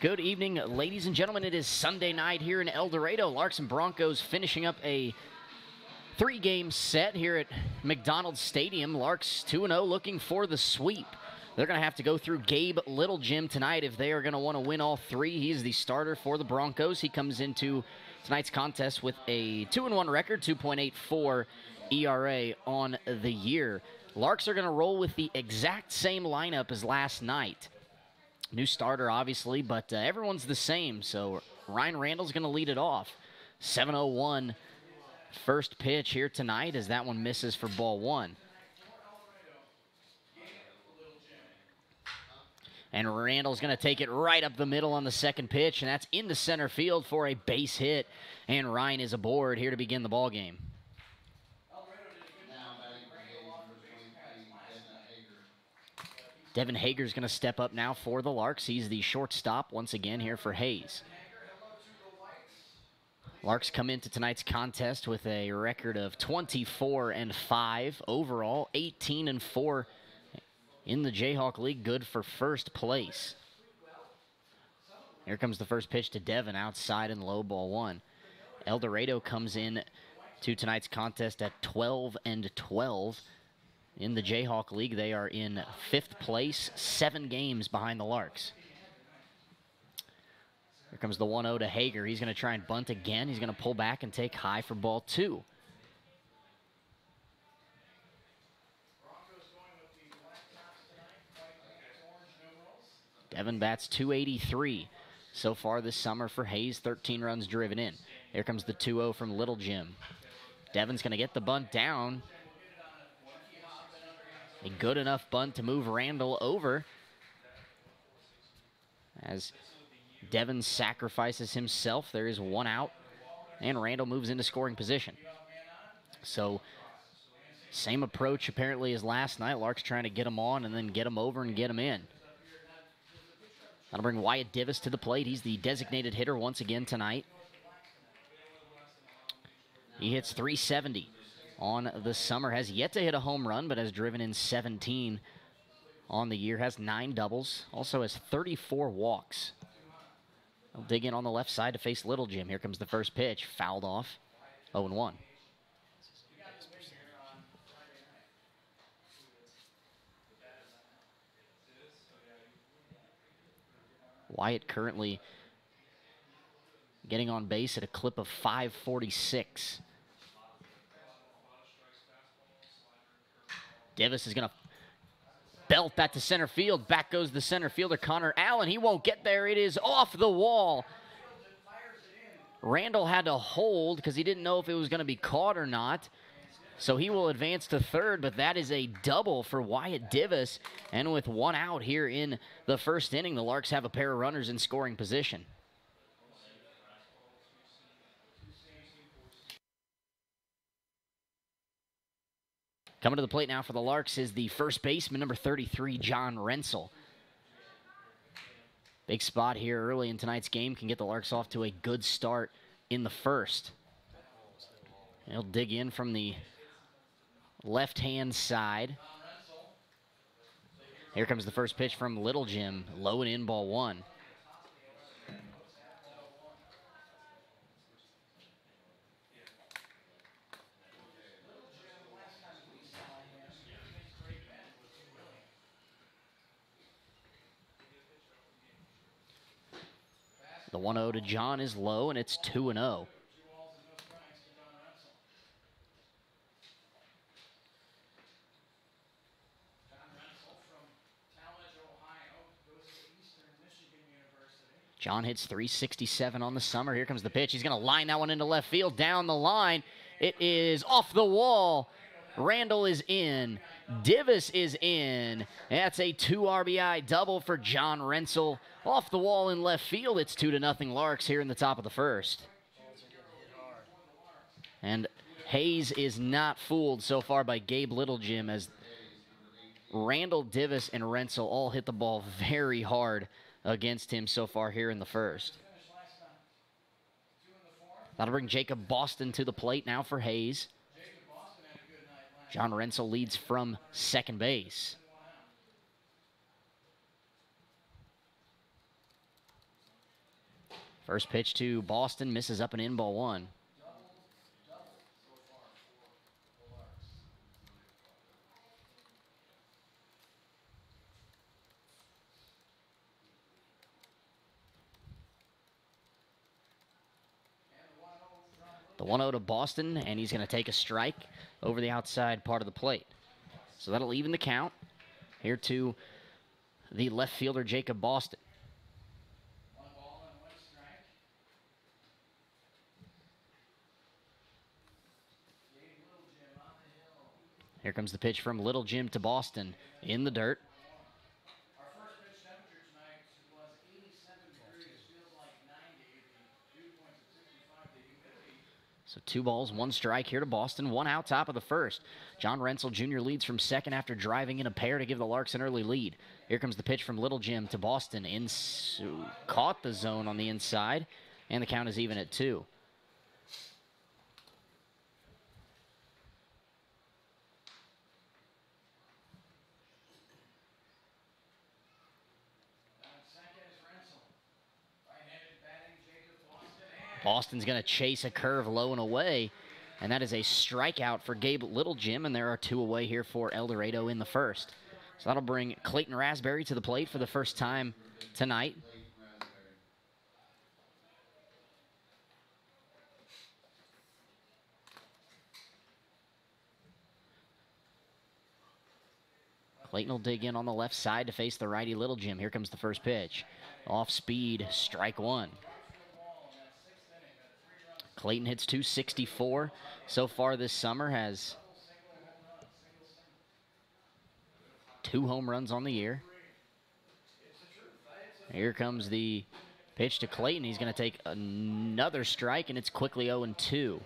Good evening, ladies and gentlemen. It is Sunday night here in El Dorado. Larks and Broncos finishing up a three-game set here at McDonald's Stadium. Larks 2-0 looking for the sweep. They're going to have to go through Gabe Littlejim tonight if they are going to want to win all three. He's the starter for the Broncos. He comes into tonight's contest with a 2-1 record, 2.84 ERA on the year. Larks are going to roll with the exact same lineup as last night. New starter, obviously, but everyone's the same. So Ryan Randall's going to lead it off. 7:01 first pitch here tonight as that one misses for ball one. And Randall's going to take it right up the middle on the second pitch, and that's into center field for a base hit. And Ryan is aboard here to begin the ball game. Devin Hager's going to step up now for the Larks. He's the shortstop once again here for Hayes. Larks come into tonight's contest with a record of 24-5 overall, 18-4 in the Jayhawk League, good for first place. Here comes the first pitch to Devin, outside and low, ball one. El Dorado comes in to tonight's contest at 12-12. In the Jayhawk League, they are in 5th place, 7 games behind the Larks. Here comes the 1-0 to Hager. He's going to try and bunt again. He's going to pull back and take high for ball two. Devin bats .283 so far this summer for Hayes, 13 runs driven in. Here comes the 2-0 from Littlejim. Devin's going to get the bunt down. A good enough bunt to move Randall over as Devin sacrifices himself. There is one out, and Randall moves into scoring position. So, same approach apparently as last night. Larks trying to get him on and then get him over and get him in. That'll bring Wyatt Divis to the plate. He's the designated hitter once again tonight. He hits .370 on the summer. Has yet to hit a home run, but has driven in 17 on the year. Has 9 doubles. Also has 34 walks. He'll dig in on the left side to face Littlejim. Here comes the first pitch. Fouled off. 0-1. Wyatt currently getting on base at a clip of .546. Divis is going to belt that to center field. Back goes the center fielder, Connor Allen. He won't get there. It is off the wall. Randall had to hold because he didn't know if it was going to be caught or not. So he will advance to third, but that is a double for Wyatt Divis. And with one out here in the first inning, the Larks have a pair of runners in scoring position. Coming to the plate now for the Larks is the first baseman, number 33, John Rensel. Big spot here early in tonight's game can get the Larks off to a good start in the first. He'll dig in from the left-hand side. Here comes the first pitch from Littlejim, low and in, ball one. The 1-0 to John is low, and it's 2-0. John hits .367 on the summer. Here comes the pitch. He's going to line that one into left field, down the line. It is off the wall. Randall is in. Divis is in. That's a 2 RBI double for John Rensel. Off the wall in left field. It's 2-0 Larks here in the top of the first. And Hayes is not fooled so far by Gabe Littlejim as Randall, Divis, and Rensel all hit the ball very hard against him so far here in the first. That'll bring Jacob Boston to the plate now for Hayes. John Rensel leads from second base. First pitch to Boston, misses up and in, ball one. The 1-0 to Boston, and he's going to take a strike over the outside part of the plate. So that'll even the count here to the left fielder, Jacob Boston. Here comes the pitch from Little Jim to Boston in the dirt. Our first pitch temperature tonight was 87 degrees, feels like 90. Dew points at 65. The humidity. So 2 balls, 1 strike here to Boston. 1 out, top of the first. John Rensel Jr. leads from second after driving in a pair to give the Larks an early lead. Here comes the pitch from Little Jim to Boston. Caught the zone on the inside, and the count is even at 2. Boston's going to chase a curve low and away, and that is a strikeout for Gabe Little Jim, and there are 2 away here for El Dorado in the first. So that'll bring Clayton Raspberry to the plate for the first time tonight. Clayton will dig in on the left side to face the righty Little Jim. Here comes the first pitch. Off speed, strike 1. Clayton hits .264 so far this summer, has 2 home runs on the year. Here comes the pitch to Clayton. He's going to take another strike, and it's quickly 0-2.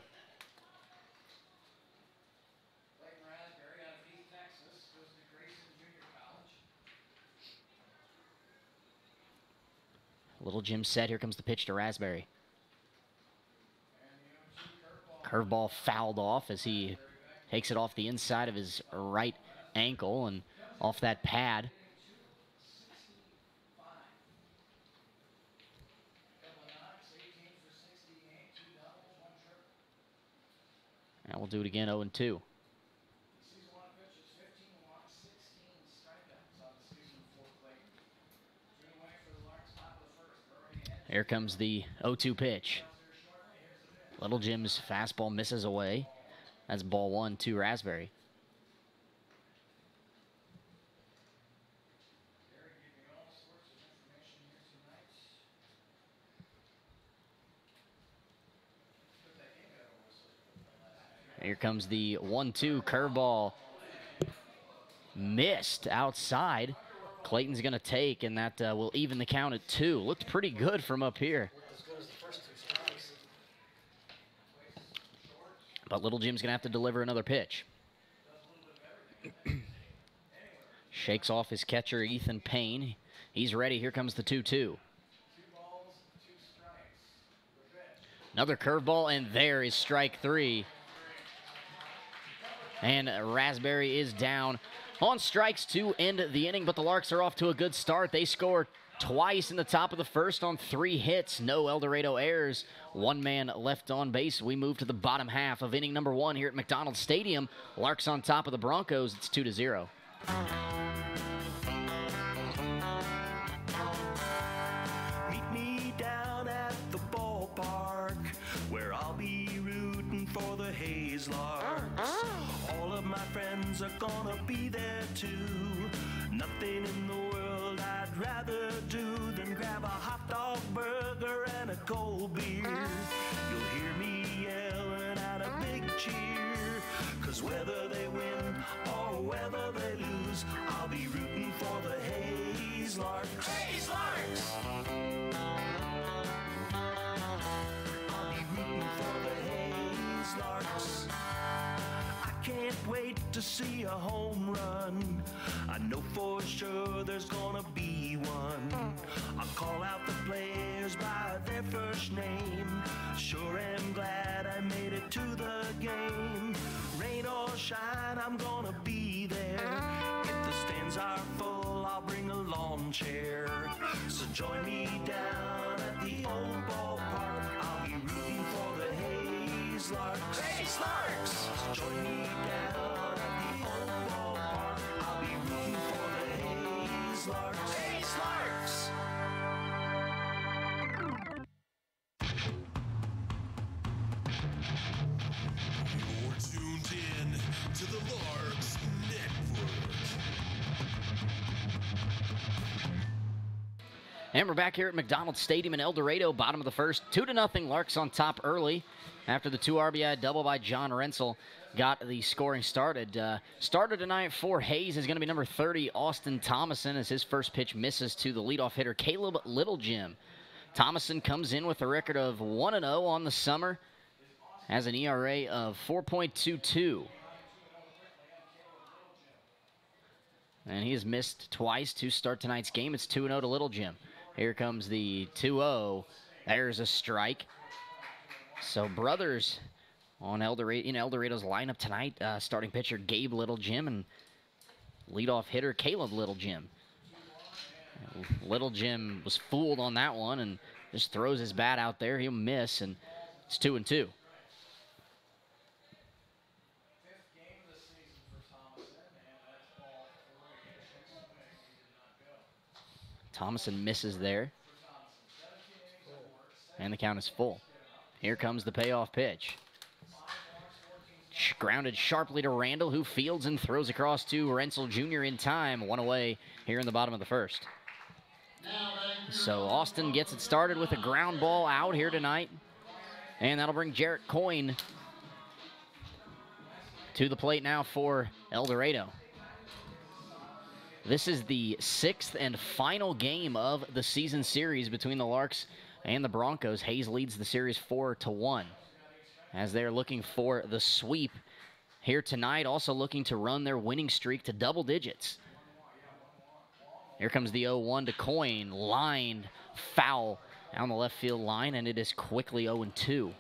Little Jim set. Here comes the pitch to Raspberry. Curveball fouled off as he takes it off the inside of his right ankle and off that pad. And we'll do it again, 0-2. Here comes the 0-2 pitch. Little Jim's fastball misses away. That's ball 1 to Raspberry. Here comes the 1-2 curveball. Missed outside. Clayton's going to take, and that will even the count at 2. Looked pretty good from up here. But Little Jim's going to have to deliver another pitch. Shakes off his catcher, Ethan Payne. He's ready. Here comes the 2-2. Another curveball, and there is strike 3. And Raspberry is down on strikes to end the inning, but the Larks are off to a good start. They score twice in the top of the first on 3 hits. No El Dorado errors. 1 man left on base. We move to the bottom half of inning number 1 here at McDonald Stadium. Larks on top of the Broncos. It's 2-0. Meet me down at the ballpark where I'll be rooting for the Hayes Larks. All of my friends are gonna be there too. Nothing in the world I'd rather do than grab a hot dog burger and a cold beer. You'll hear me yelling out a big cheer, 'cause whether they win or whether they lose, I'll be rooting for the Hayes Larks. Hayes Larks! I'll be rooting for the Hayes Larks. I can't wait to see a home run. I know for sure there's gonna be one. I'll call out the players by their first name. Sure am glad I made it to the game. Rain or shine, I'm gonna be there. If the stands are full, I'll bring a lawn chair. So join me down at the old ballpark Hayes Larks. Hayes Larks. Join me down at the old ballpark. I'll be rooting for the Hayes Larks. Hayes Larks. You're tuned in to the Larks Network. And we're back here at McDonald Stadium in El Dorado, bottom of the first. 2-0, Larks on top early after the 2 RBI double by John Rensel got the scoring started. Starter tonight for Hayes is going to be number 30, Austin Thomason, as his first pitch misses to the leadoff hitter, Caleb Littlejim. Thomason comes in with a record of 1-0 on the summer, has an ERA of 4.22. And he has missed twice to start tonight's game. It's 2-0 to Littlejim. Here comes the 2-0. There's a strike. So brothers on El Dorado's lineup tonight. Starting pitcher Gabe Littlejim and leadoff hitter Caleb Littlejim. Littlejim was fooled on that one and just throws his bat out there. He'll miss, and it's 2-2. Thomason misses there. And the count is full. Here comes the payoff pitch. Grounded sharply to Randall, who fields and throws across to Rensel Jr. in time. One away here in the bottom of the first. So Austin gets it started with a ground ball out here tonight. And that'll bring Jarrett Coyne to the plate now for El Dorado. This is the 6th and final game of the season series between the Larks and the Broncos. Hayes leads the series 4-1 as they're looking for the sweep here tonight, also looking to run their winning streak to double digits. Here comes the 0-1 to Coyne, lined foul down the left field line, and it is quickly 0-2.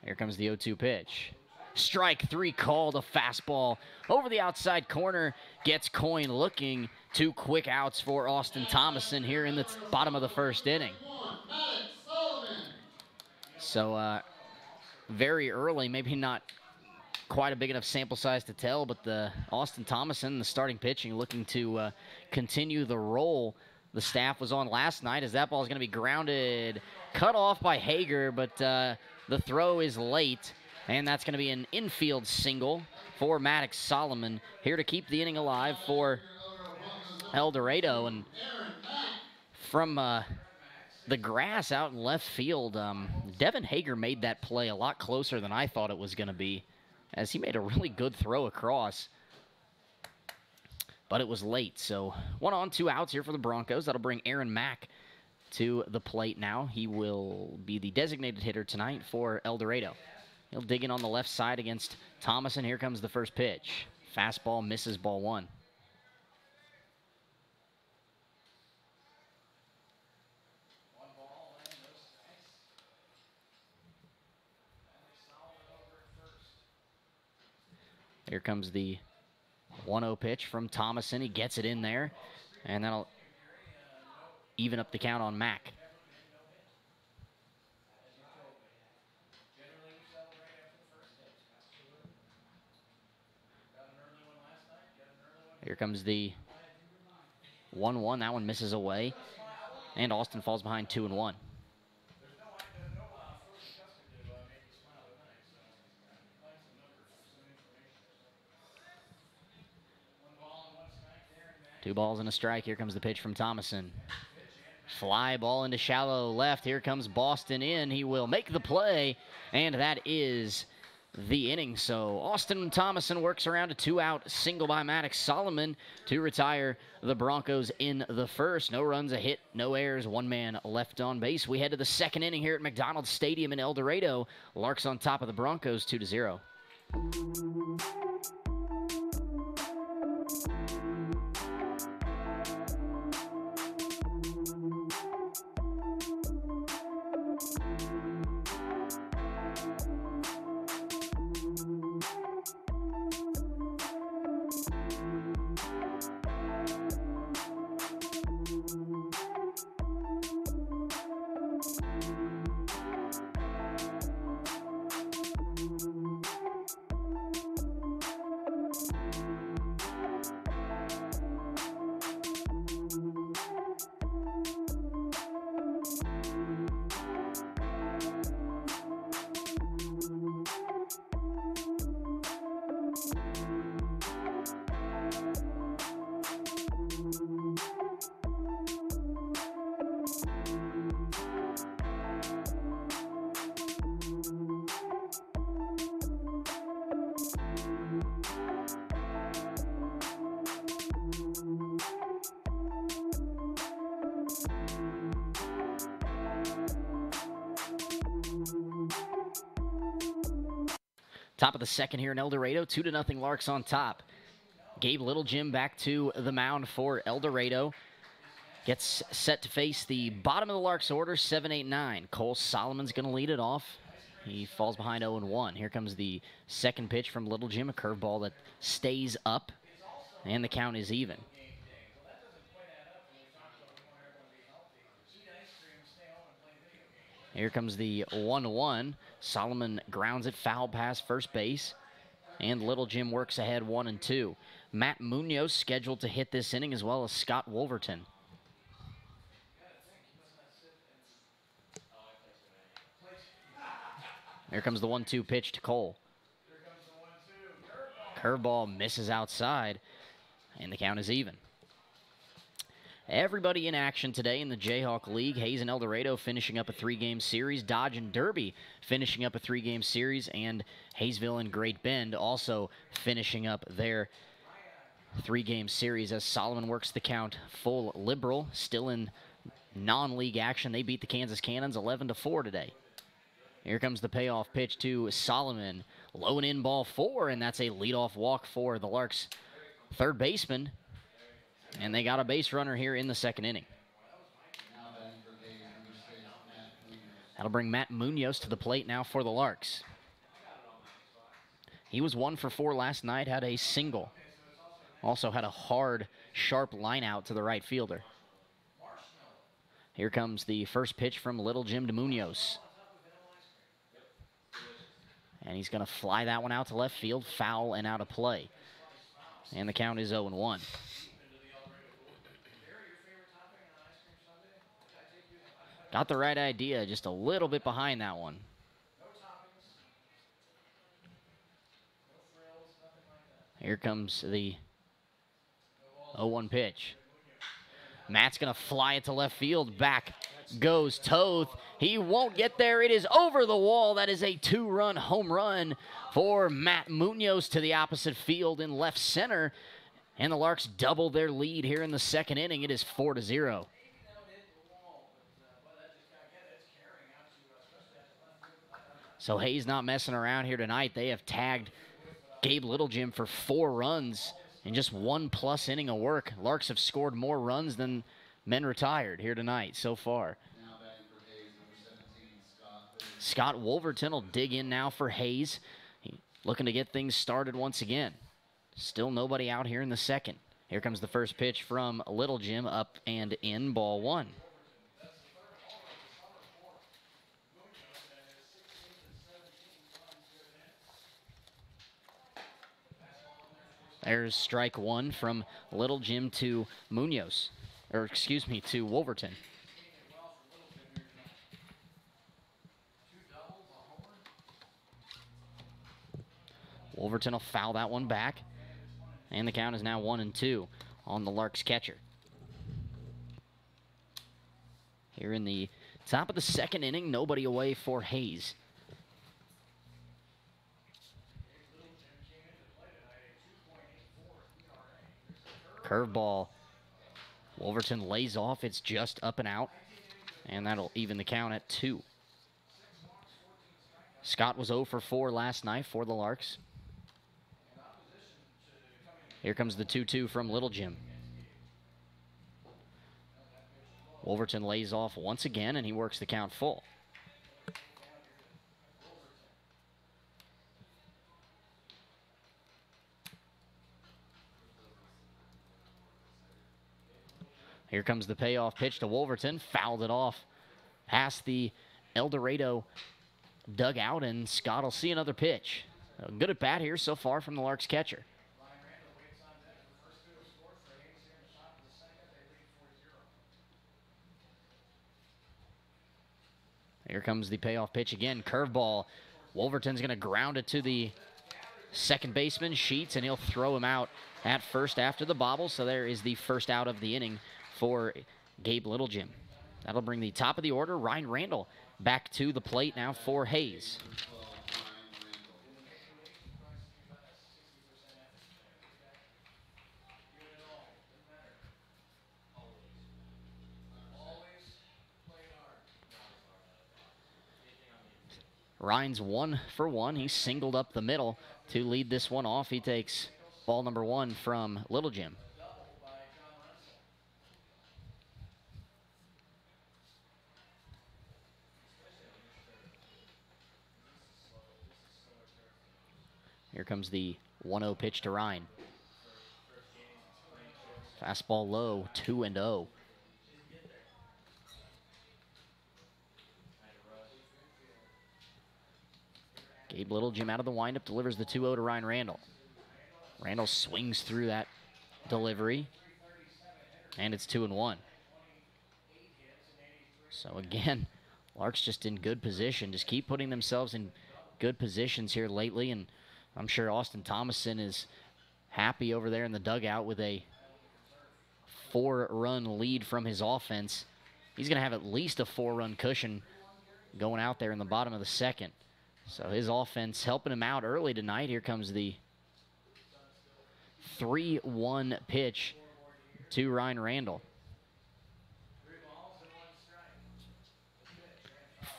Here comes the 0-2 pitch. Strike 3 called, a fastball over the outside corner. Gets Coyne looking. 2 quick outs for Austin Thomason here in the bottom of the first inning. So very early, maybe not quite a big enough sample size to tell, but the Austin Thomason, the starting pitching, looking to continue the role the staff was on last night, as that ball is going to be grounded, cut off by Hager, but the throw is late, and that's going to be an infield single for Maddox Solomon, here to keep the inning alive for El Dorado. And from the grass out in left field, Devin Hager made that play a lot closer than I thought it was going to be, as he made a really good throw across. But it was late, so 1 on, 2 outs here for the Broncos. That'll bring Aaron Mack to the plate now. He will be the designated hitter tonight for El Dorado. He'll dig in on the left side against Thomason. Here comes the first pitch. Fastball misses, ball 1. Here comes the 1-0 pitch from Thomason. He gets it in there, and that'll even up the count on Mack. Here comes the 1-1. That one misses away, and Austin falls behind 2-1. Two balls and a strike. Here comes the pitch from Thomason. Fly ball into shallow left. Here comes Boston in. He will make the play, and that is the inning. So Austin Thomason works around a 2-out single by Maddox Solomon to retire the Broncos in the first. No runs, a hit, no errors, 1 man left on base. We head to the second inning here at McDonald Stadium in El Dorado. Larks on top of the Broncos 2-0. Top of the second here in El Dorado, 2-0 Larks on top. Gabe Littlejim back to the mound for El Dorado. Gets set to face the bottom of the Larks order, 7-8-9. Cole Solomon's going to lead it off. He falls behind 0-1. Here comes the second pitch from Littlejim, a curveball that stays up, and the count is even. Here comes the 1-1. Solomon grounds it, foul past first base, and Littlejim works ahead 1-2. Matt Munoz scheduled to hit this inning, as well as Scott Wolverton. Here comes the 1-2 pitch to Cole. Curveball misses outside, and the count is even. Everybody in action today in the Jayhawk League. Hayes and El Dorado finishing up a 3-game series. Dodge and Derby finishing up a 3-game series. And Hayesville and Great Bend also finishing up their 3-game series as Solomon works the count full. Liberal still in non-league action. They beat the Kansas Cannons 11-4 today. Here comes the payoff pitch to Solomon. Low and in, ball 4, and that's a leadoff walk for the Larks' third baseman. And they got a base runner here in the second inning. That'll bring Matt Munoz to the plate now for the Larks. He was 1 for 4 last night, had a single. Also had a hard, sharp line out to the right fielder. Here comes the first pitch from Littlejim to Munoz. And he's going to fly that one out to left field, foul and out of play. And the count is 0-1. Got the right idea, just a little bit behind that one. Here comes the 0-1 pitch. Matt's going to fly it to left field. Back goes Toth. He won't get there. It is over the wall. That is a 2-run home run for Matt Munoz to the opposite field in left center. And the Larks double their lead here in the second inning. It is 4-0. So Hayes not messing around here tonight. They have tagged Gabe Littlejim for 4 runs in just 1+ inning of work. Larks have scored more runs than men retired here tonight so far. Scott Wolverton will dig in now for Hayes. Looking to get things started once again. Still nobody out here in the second. Here comes the first pitch from Littlejim, up and in, ball 1. There's strike 1 from Littlejim to Munoz, or excuse me, to Wolverton. Wolverton will foul that one back, and the count is now 1-2 on the Larks catcher. Here in the top of the second inning, nobody away for Hayes. Curveball. Wolverton lays off. It's just up and out. And that'll even the count at 2. Scott was 0 for 4 last night for the Larks. Here comes the 2-2 from Littlejim. Wolverton lays off once again, and he works the count full. Here comes the payoff pitch to Wolverton. Fouled it off past the El Dorado dugout, and Scott will see another pitch. Good at bat here so far from the Larks catcher. Here comes the payoff pitch again. Curveball. Wolverton's going to ground it to the second baseman, Sheets, and he'll throw him out at first after the bobble. So there is the first out of the inning for Gabe Littlejim. That'll bring the top of the order, Ryan Randall, back to the plate now for Hayes. Ryan's 1 for 1. He singled up the middle to lead this one off. He takes ball number 1 from Little Jim. Here comes the 1-0 pitch to Ryan. Fastball low, 2-0. Gabe Littlejim out of the windup, delivers the 2-0 to Ryan Randall. Randall swings through that delivery, and it's 2-1. So again, Larks just in good position. Just keep putting themselves in good positions here lately, and I'm sure Austin Thomason is happy over there in the dugout with a 4-run lead from his offense. He's going to have at least a 4-run cushion going out there in the bottom of the second. So his offense helping him out early tonight. Here comes the 3-1 pitch to Ryan Randall.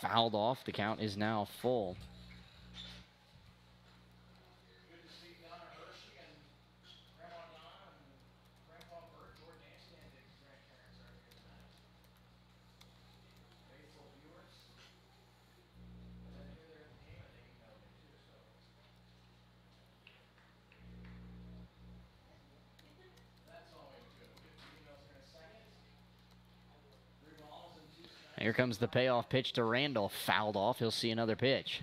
Fouled off. The count is now full. Here comes the payoff pitch to Randall. Fouled off. He'll see another pitch.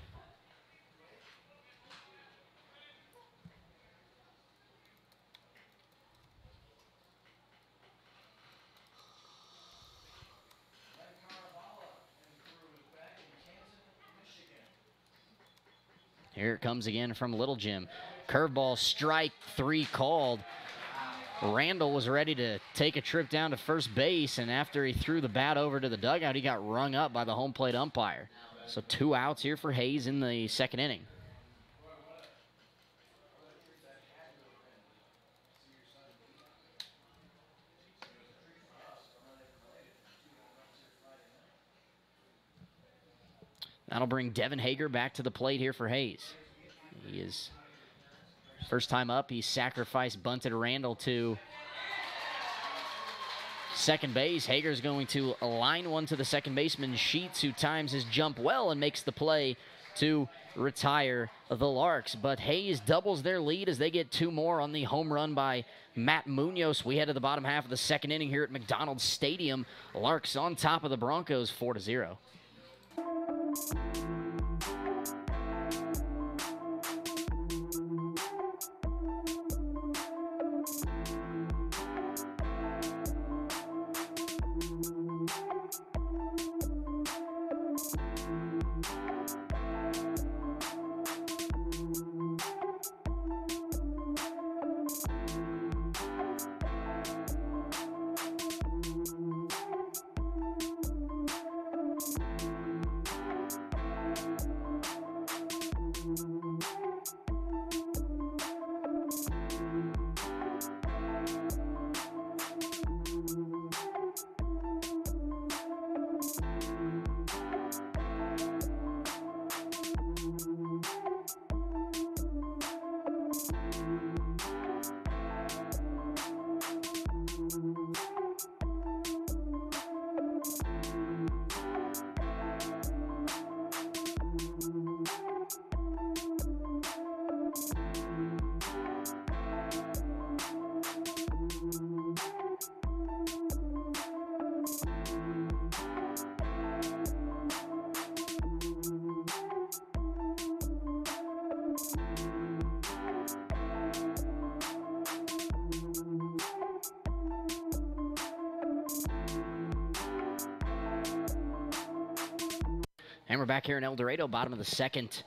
Here it comes again from Little Jim. Curveball, strike 3 called. Randall was ready to take a trip down to first base, and after he threw the bat over to the dugout, he got rung up by the home plate umpire. So 2 outs here for Hayes in the second inning. That'll bring Devin Hager back to the plate here for Hayes. He is first time up. He sacrificed bunted Randall to second base. Hager's going to line one to the second baseman, Sheets, who times his jump well and makes the play to retire the Larks. But Hayes doubles their lead as they get 2 more on the home run by Matt Munoz. We head to the bottom half of the second inning here at McDonald Stadium. Larks on top of the Broncos 4-0. And we're back here in El Dorado, bottom of the second.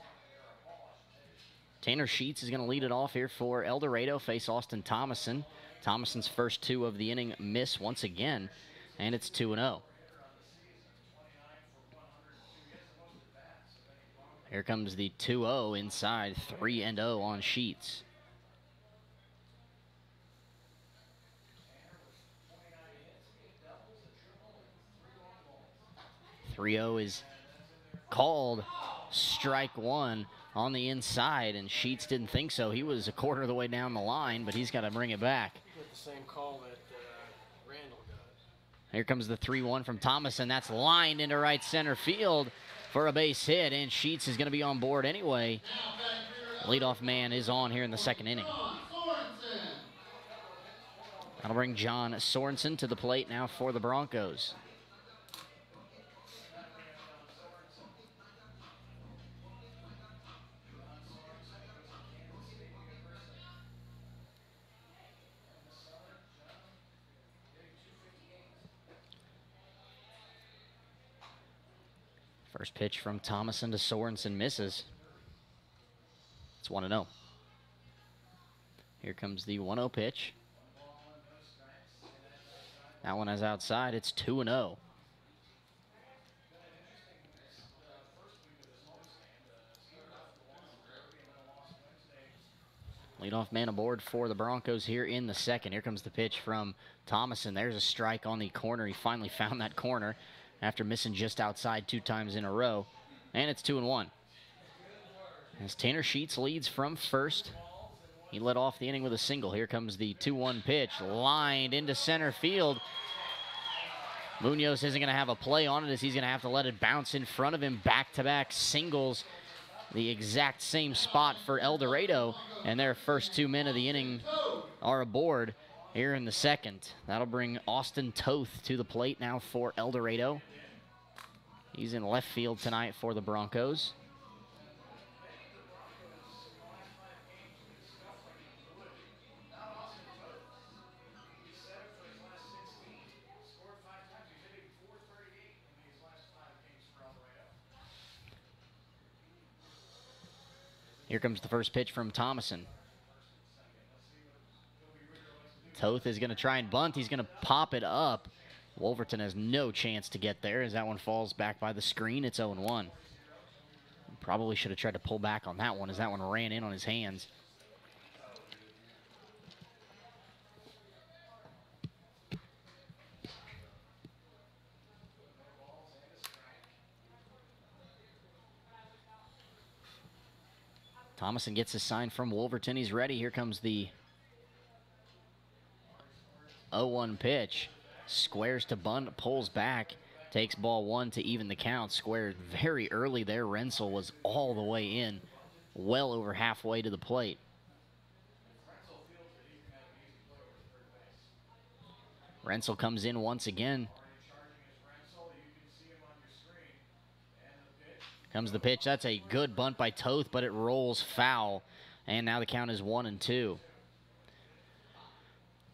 Tanner Sheets is going to lead it off here for El Dorado, face Austin Thomason. Thomason's first 2 of the inning miss once again, and it's 2-0. Here comes the 2-0 inside, 3-0 on Sheets. 3-0 is called strike one on the inside, and Sheets didn't think so. He was a quarter of the way down the line, but he's got to bring it back. With the same call that Randall got. Here comes the 3-1 from Thomas, and that's lined into right center field for a base hit, and Sheets is going to be on board anyway. Leadoff man is on here in the second inning. That'll bring John Sorensen to the plate now for the Broncos. First pitch from Thomason to Sorensen misses. It's 1-0. Here comes the 1-0 pitch. That one is outside. It's 2-0. Leadoff man aboard for the Broncos here in the second. Here comes the pitch from Thomason. There's a strike on the corner. He finally found that corner after missing just outside 2 times in a row. And it's 2-1. As Tanner Sheets leads from first. He led off the inning with a single. Here comes the 2-1 pitch, lined into center field. Munoz isn't going to have a play on it as he's going to have to let it bounce in front of him. Back-to-back singles, the exact same spot for El Dorado, and their first 2 men of the inning are aboard here in the second. That'll bring Austin Toth to the plate now for El Dorado. He's in left field tonight for the Broncos. Here comes the first pitch from Thomason. Toth is going to try and bunt. He's going to pop it up. Wolverton has no chance to get there as that one falls back by the screen. It's 0-1. Probably should have tried to pull back on that one as that one ran in on his hands. Thomason gets his sign from Wolverton. He's ready. Here comes the 0-1 pitch. Squares to bunt, pulls back, takes ball 1 to even the count. Squared very early there. Rensel was all the way in, well over halfway to the plate. Rensel comes in once again. Comes the pitch. That's a good bunt by Toth, but it rolls foul. And now the count is 1-2.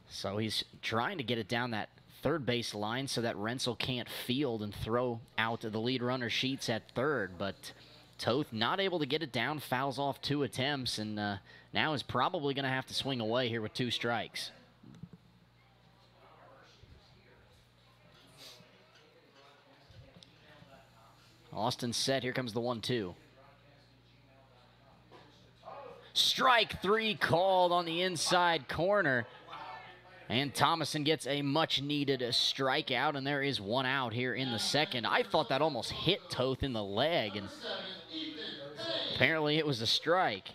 So he's trying to get it down that third base line so that Rensel can't field and throw out the lead runner Sheets at third. But Toth not able to get it down, fouls off 2 attempts, and now is probably going to have to swing away here with 2 strikes. Austin set. Here comes the 1-2. Strike 3 called on the inside corner. And Thomason gets a much-needed strikeout, and there is 1 out here in the second. I thought that almost hit Toth in the leg, and apparently it was a strike.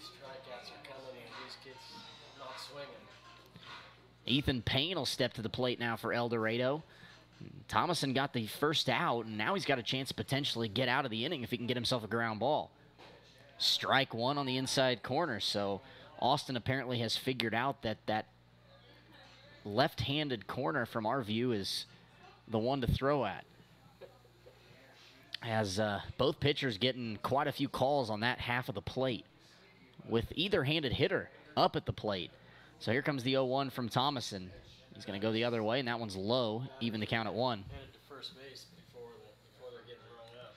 Strikeouts are coming, and these kids not swinging. Ethan Payne will step to the plate now for El Dorado. Thomason got the first out, and now he's got a chance to potentially get out of the inning if he can get himself a ground ball. Strike 1 on the inside corner, so Austin apparently has figured out that that left-handed corner from our view is the one to throw at. As both pitchers getting quite a few calls on that half of the plate with either handed hitter up at the plate. So here comes the 0-1 from Thomason. He's going to go the other way, and that one's low, even the count at 1. Headed to first base before they're getting rung up.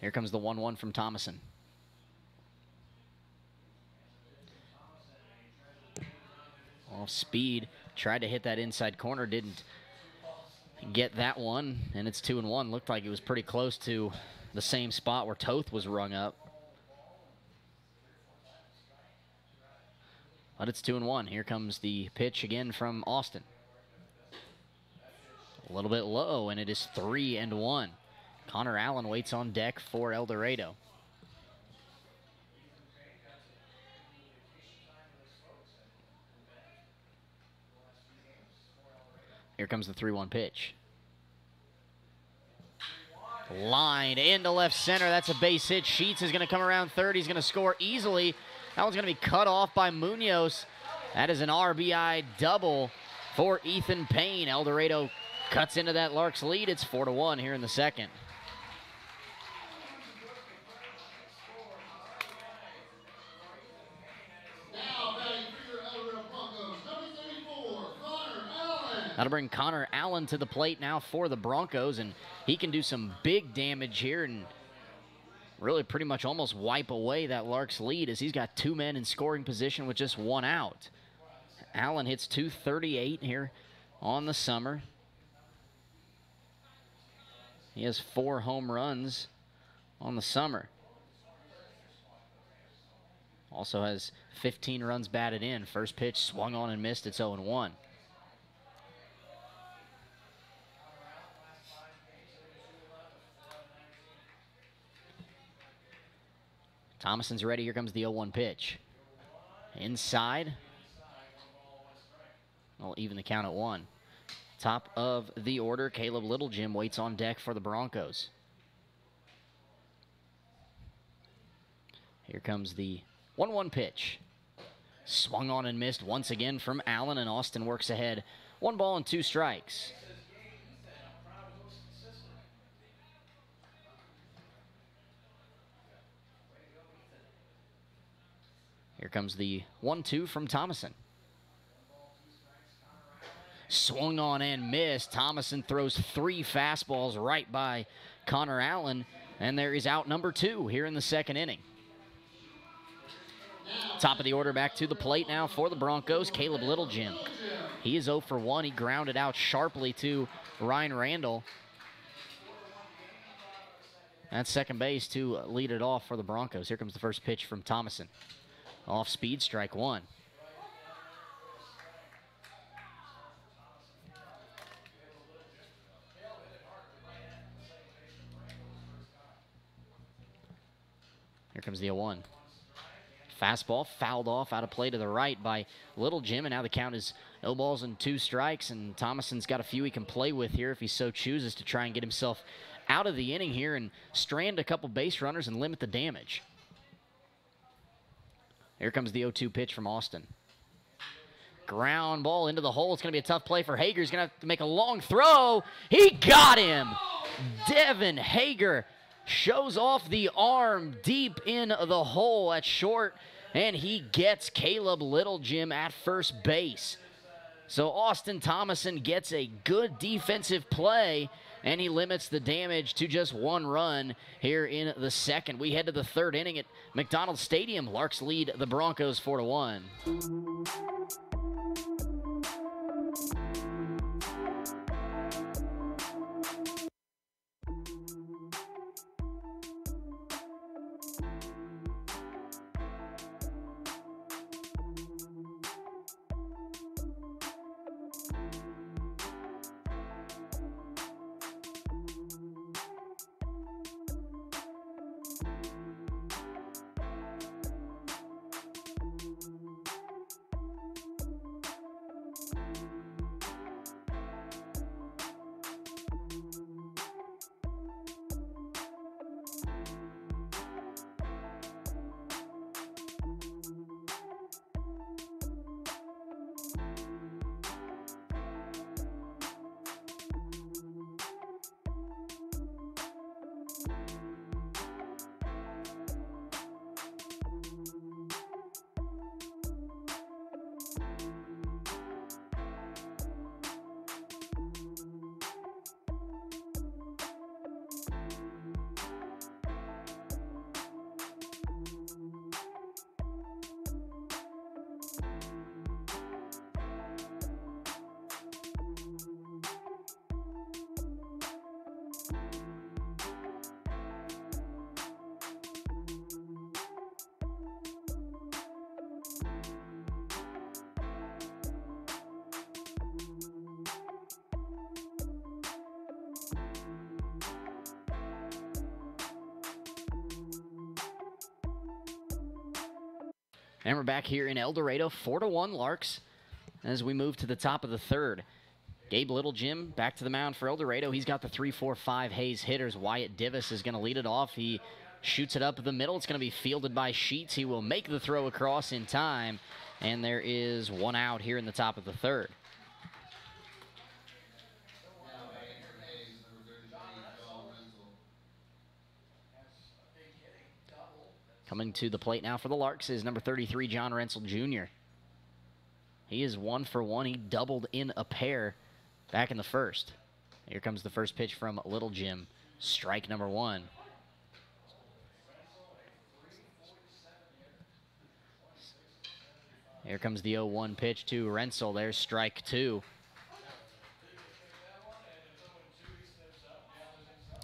Here comes the 1-1 from Thomason. Off speed, tried to hit that inside corner, didn't get that one, and it's 2-1. Looked like it was pretty close to the same spot where Toth was rung up. But it's 2-1. Here comes the pitch again from Austin. A little bit low, and it is 3-1. Connor Allen waits on deck for El Dorado. Here comes the 3-1 pitch. Line into left center. That's a base hit. Sheets is going to come around third. He's going to score easily. That one's going to be cut off by Munoz. That is an RBI double for Ethan Payne. El Dorado cuts into that Larks lead. It's 4-1 here in the second. That'll bring Connor Allen to the plate now for the Broncos, and he can do some big damage here and really pretty much almost wipe away that Larks lead as he's got 2 men in scoring position with just 1 out. Allen hits .238 here on the summer. He has 4 home runs on the summer. Also has 15 runs batted in. First pitch swung on and missed. It's 0-1. Thomason's ready. Here comes the 0-1 pitch. Inside. I'll even the count at 1. Top of the order, Caleb Littlejim waits on deck for the Broncos. Here comes the 1-1 pitch. Swung on and missed once again from Allen, and Austin works ahead. 1 ball and 2 strikes. Here comes the 1-2 from Thomason. Swung on and missed. Thomason throws 3 fastballs right by Connor Allen, and there is out number 2 here in the second inning. Top of the order back to the plate now for the Broncos, Caleb Littlejim. He is 0 for 1. He grounded out sharply to Ryan Randall. That's second base to lead it off for the Broncos. Here comes the first pitch from Thomason. Off speed, strike 1. Here comes the 0-1. Fastball fouled off out of play to the right by Littlejim, and now the count is 0 balls and 2 strikes, and Thomason's got a few he can play with here if he so chooses to try and get himself out of the inning here and strand a couple base runners and limit the damage. Here comes the 0-2 pitch from Austin. Ground ball into the hole. It's going to be a tough play for Hager. He's going to have to make a long throw. He got him. Devin Hager shows off the arm deep in the hole at short, and he gets Caleb Littlejim at first base. So Austin Thomason gets a good defensive play, and he limits the damage to just 1 run here in the second. We head to the third inning at McDonald Stadium. Larks lead the Broncos 4-1. And we're back here in El Dorado, 4-1 Larks as we move to the top of the third. Gabe Littlejim back to the mound for El Dorado. He's got the 3-4-5 Hayes hitters. Wyatt Divis is going to lead it off. He shoots it up the middle. It's going to be fielded by Sheets. He will make the throw across in time. And there is one out here in the top of the third. Coming to the plate now for the Larks is number 33, John Rensel Jr. He is 1 for 1. He doubled in a pair back in the first. Here comes the first pitch from Littlejim. Strike number 1. Here comes the 0-1 pitch to Rensel. There's strike 2.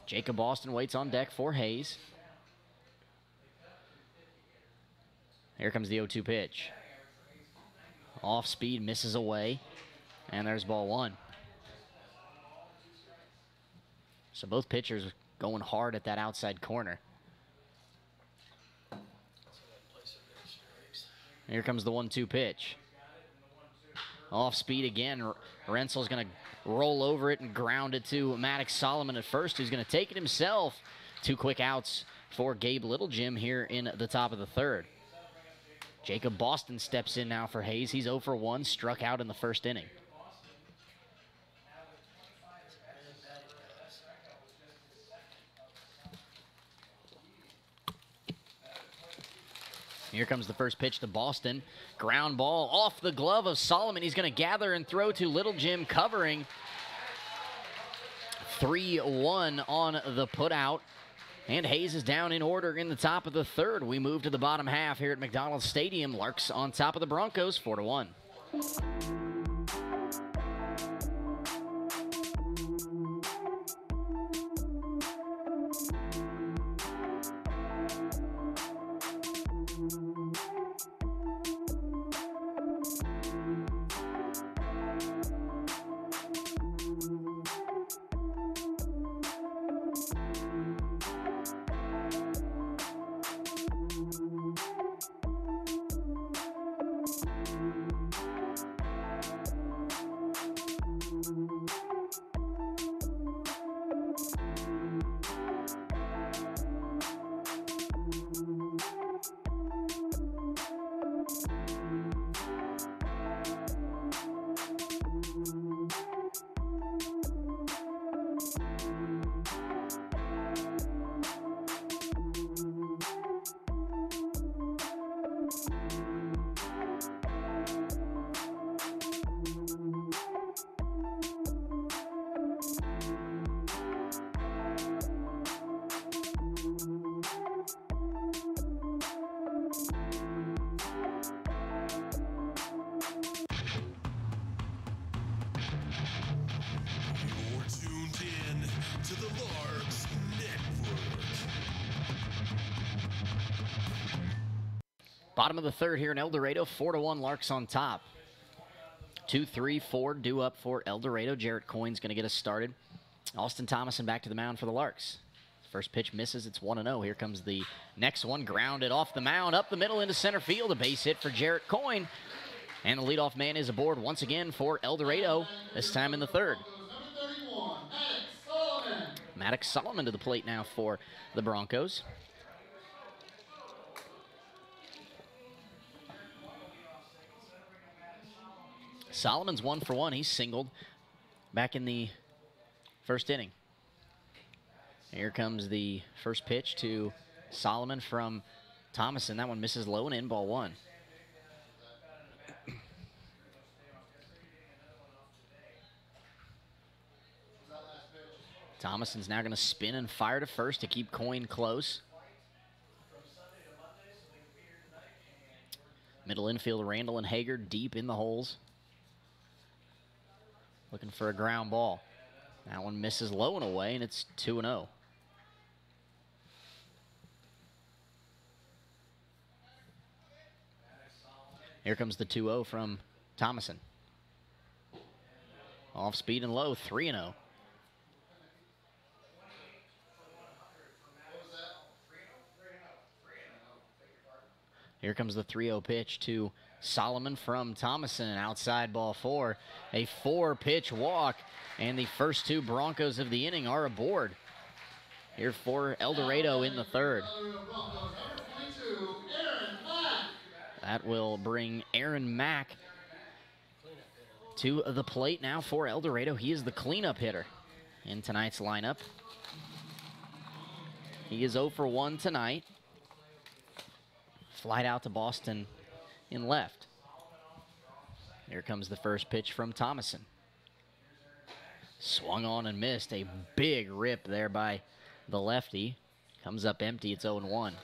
Jacob Austin waits on deck for Hayes. Here comes the 0-2 pitch. Off speed, misses away, and there's ball 1. So both pitchers going hard at that outside corner. Here comes the 1-2 pitch. Off speed again. Rensel's going to roll over it and ground it to Maddox Solomon at first, who's going to take it himself. 2 quick outs for Gabe Littlejim here in the top of the third. Jacob Boston steps in now for Hayes. He's 0 for 1, struck out in the first inning. Here comes the first pitch to Boston. Ground ball off the glove of Solomon. He's going to gather and throw to Littlejim, covering. 3-1 on the putout. And Hayes is down in order in the top of the third. We move to the bottom half here at McDonald Stadium. Larks on top of the Broncos, 4-1. You're tuned in to the Larks Network. Bottom of the third here in El Dorado, 4-1 Larks on top. 2, 3, 4 due up for El Dorado. Jarrett Coyne's going to get us started. Austin Thomason back to the mound for the Larks. First pitch misses. It's 1-0. Here comes the next one. Grounded off the mound, up the middle into center field. A base hit for Jarrett Coyne. And the leadoff man is aboard once again for El Dorado, this time in the third. Maddox Solomon to the plate now for the Broncos. Solomon's 1 for 1. He's singled back in the first inning. Here comes the first pitch to Solomon from Thomason. That one misses low and in, ball 1. Thomason's now going to spin and fire to first to keep Coyne close. Middle infield, Randall and Hager deep in the holes. Looking for a ground ball. That one misses low and away, and it's 2-0. Here comes the 2-0 from Thomason. Off speed and low, 3-0. Here comes the 3-0 pitch to Solomon from Thomason. Outside ball 4. A 4-pitch walk. And the first 2 Broncos of the inning are aboard. Here for El Dorado in the 3rd. That will bring Aaron Mack to the plate now for El Dorado. He is the cleanup hitter in tonight's lineup. He is 0 for 1 tonight. Flight out to Boston in left. Here comes the first pitch from Thomason. Swung on and missed. A big rip there by the lefty. Comes up empty. It's 0-1.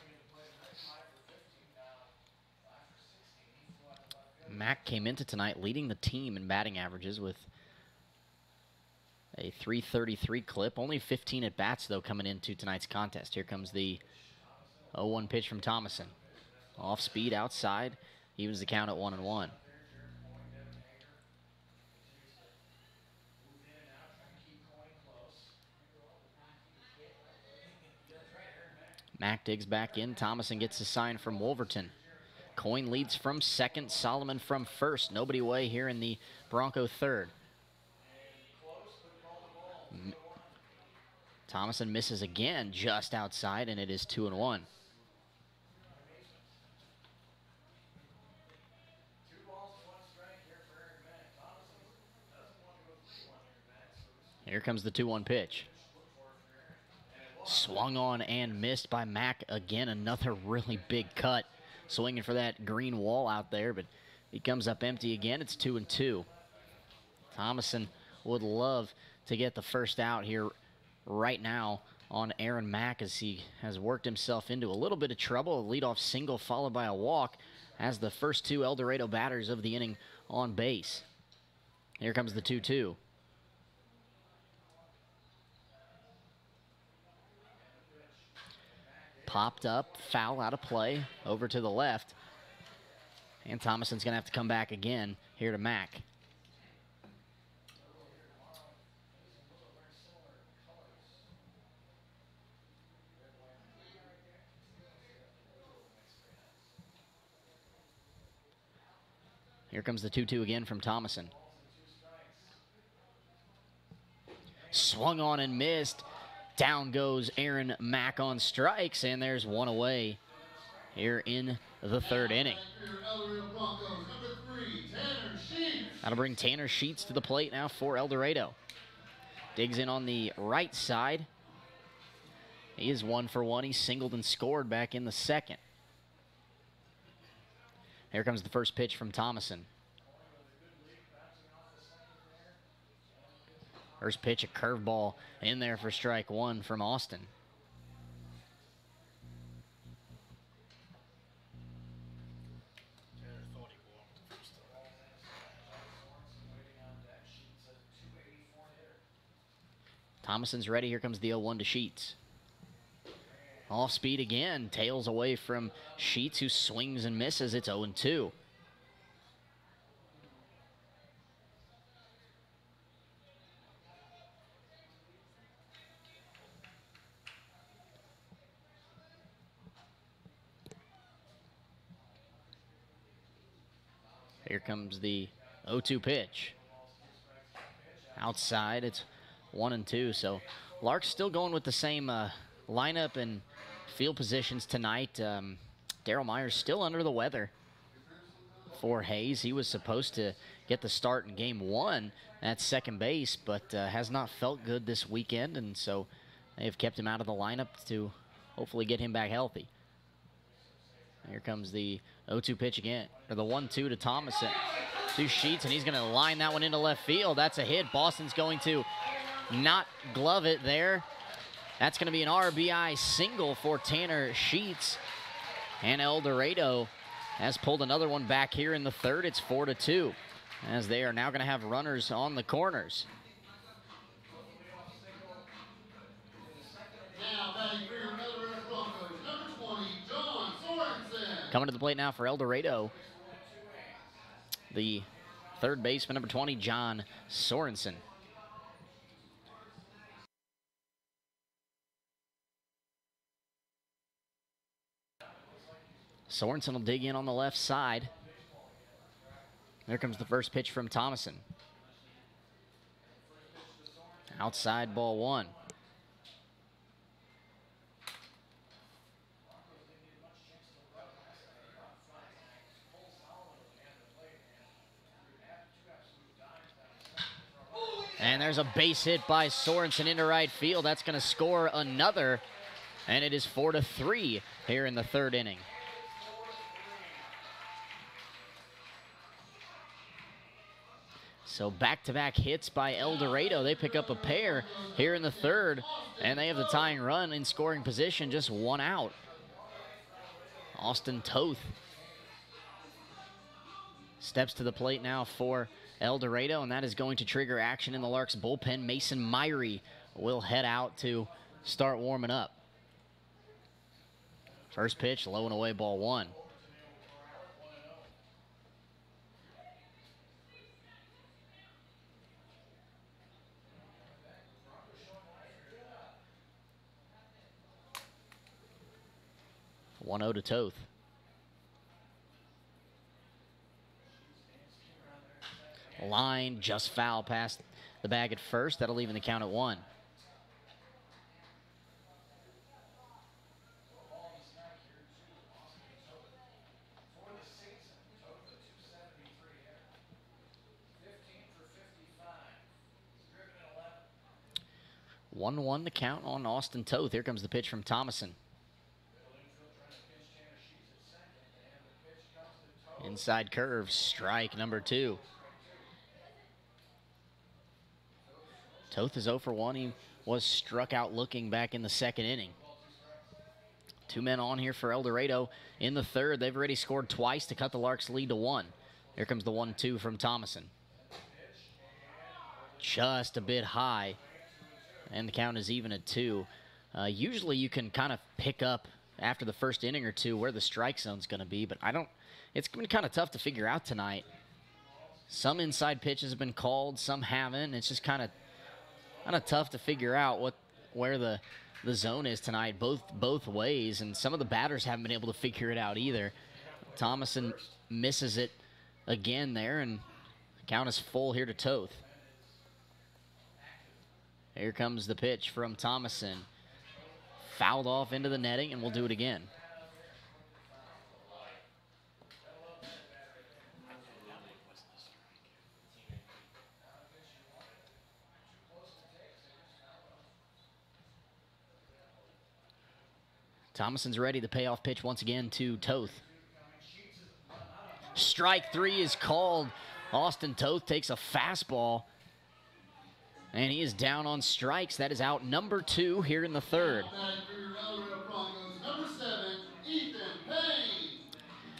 Mack came into tonight leading the team in batting averages with a .333 clip. Only 15 at-bats, though, coming into tonight's contest. Here comes the 0-1 pitch from Thomason. Off speed outside. Evens the count at 1-1. Mack digs back in. Thomason gets a sign from Wolverton. Coyne leads from second. Solomon from first. Nobody away here in the Bronco 3rd. Thomason misses again just outside, and it is 2-1. Here comes the 2-1 pitch. Swung on and missed by Mack again. Another really big cut. Swinging for that green wall out there, but he comes up empty again. It's 2-2. Thomason would love to get the first out here right now on Aaron Mack as he has worked himself into a little bit of trouble. A leadoff single followed by a walk as the first 2 El Dorado batters of the inning on base. Here comes the 2-2. Popped up, foul out of play, over to the left. And Thomason's going to have to come back again here to Mack. Here comes the 2-2 again from Thomason. Swung on and missed. Down goes Aaron Mack on strikes, and there's one away here in the 3rd inning. That'll bring Tanner Sheets to the plate now for El Dorado. Digs in on the right side. He is 1 for 1. He singled and scored back in the 2nd. Here comes the first pitch from Thomason. First pitch, a curveball in there for strike 1 from Austin. Thomason's ready. Here comes the 0-1 to Sheets. Off speed again. Tails away from Sheets, who swings and misses. It's 0-2. Here comes the 0-2 pitch. Outside, it's 1-2. So Larks still going with the same lineup and field positions tonight. Daryl Myers still under the weather for Hayes. He was supposed to get the start in game 1 at second base, but has not felt good this weekend, and so they have kept him out of the lineup to hopefully get him back healthy. Here comes the 0-2 pitch again, or the 1-2 to Thomason. 2 Sheets, and he's going to line that one into left field. That's a hit. Boston's going to not glove it there. That's going to be an RBI single for Tanner Sheets. And El Dorado has pulled another one back here in the 3rd. It's 4-2, as they are now going to have runners on the corners. Now batting for your El Dorado Broncos, number 20, John Sorensen. Coming to the plate now for El Dorado, the 3rd baseman, number 20, John Sorensen. Sorensen will dig in on the left side. There comes the first pitch from Thomason. Outside, ball one. And there's a base hit by Sorensen into right field. That's going to score another, and it is 4-3 here in the third inning. So back-to-back hits by El Dorado. They pick up a pair here in the third, and they have the tying run in scoring position, just one out. Austin Toth steps to the plate now for El Dorado, and that is going to trigger action in the Larks bullpen. Mason Myrie will head out to start warming up. First pitch, low and away, ball one. One 0 to Toth. Line just foul past the bag at first. That'll even the count at 1. For the season, Toth a 273 hitter. 15 for 55. He's driven in 11. 1-1 the count on Austin Toth. Here comes the pitch from Thomason. Inside curve, strike number 2. Toth is 0 for 1. He was struck out looking back in the second inning. 2 men on here for El Dorado in the third. They've already scored twice to cut the Larks' lead to 1. Here comes the 1-2 from Thomason. Just a bit high, and the count is even at 2. Usually you can kind of pick up after the first inning or two where the strike zone's going to be, but it's been kind of tough to figure out tonight. Some inside pitches have been called, some haven't. It's just kind of tough to figure out where the zone is tonight, both ways, and some of the batters haven't been able to figure it out either. Thomason misses it again there, and the count is full here to Toth. Here comes the pitch from Thomason. Fouled off into the netting, and we'll do it again. Thomason's ready. The payoff pitch once again to Toth. Strike 3 is called. Austin Toth takes a fastball, and he is down on strikes. That is out number 2 here in the third.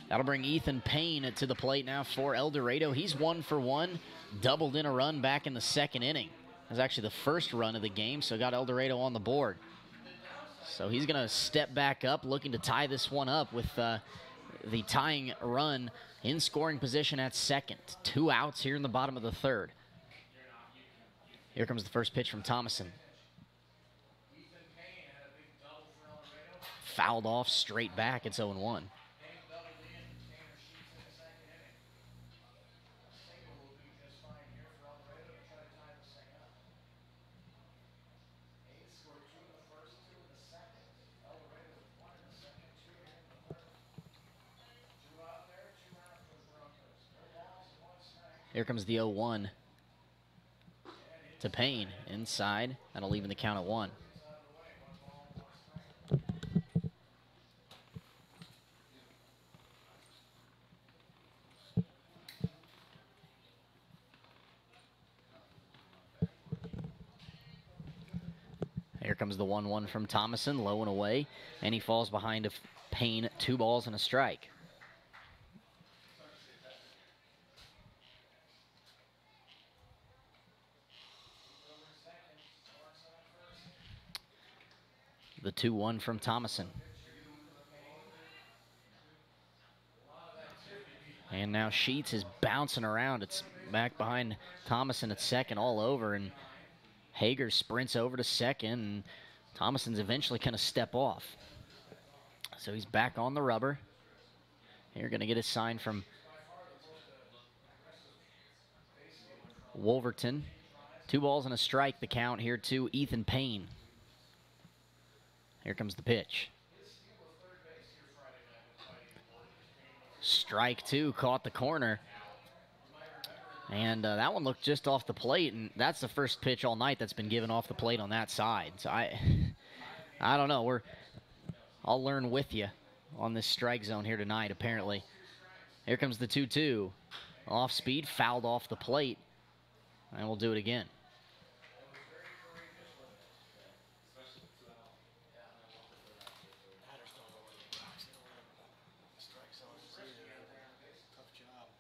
That'll bring Ethan Payne to the plate now for El Dorado. He's 1 for 1, doubled in a run back in the second inning. That was actually the first run of the game, so got El Dorado on the board. So he's going to step back up, looking to tie this one up with the tying run in scoring position at second. 2 outs here in the bottom of the third. Here comes the first pitch from Thomason. Fouled off straight back. It's 0-1. Here comes the 0-1 to Payne inside. That'll even the count at 1. Here comes the 1-1 from Thomason, low and away, and he falls behind Payne, 2 balls and a strike. The 2-1 from Thomason. And now Sheets is bouncing around. It's back behind Thomason at second all over, and Hager sprints over to second, and Thomason's eventually going to step off. So he's back on the rubber. You're going to get a sign from Wolverton. 2 balls and a strike, the count here to Ethan Payne. Here comes the pitch. Strike 2, caught the corner. And that one looked just off the plate, and that's the first pitch all night that's been given off the plate on that side. So I don't know. I'll learn with you on this strike zone here tonight, apparently. Here comes the 2-2. Off speed, fouled off the plate, and we'll do it again. Batters don't know where the box is. The strike zone is either. Tough job.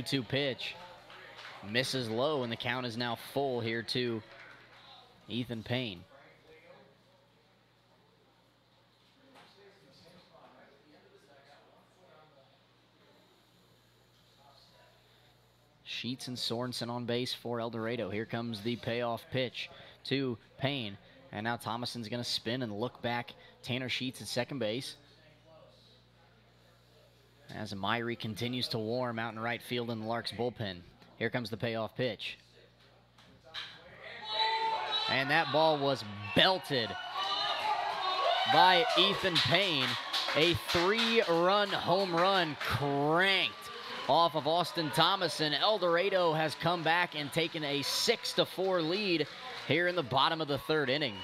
Two pitch. Misses low, and the count is now full here to Ethan Payne. Sheets and Sorensen on base for El Dorado. Here comes the payoff pitch to Payne. And now Thomason's going to spin and look back. Tanner Sheets at second base. As Myrie continues to warm out in right field in the Larks bullpen. Here comes the payoff pitch. And that ball was belted by Ethan Payne. A 3-run home run cranked off of Austin Thomason. El Dorado has come back and taken a 6-4 lead here in the bottom of the 3rd inning.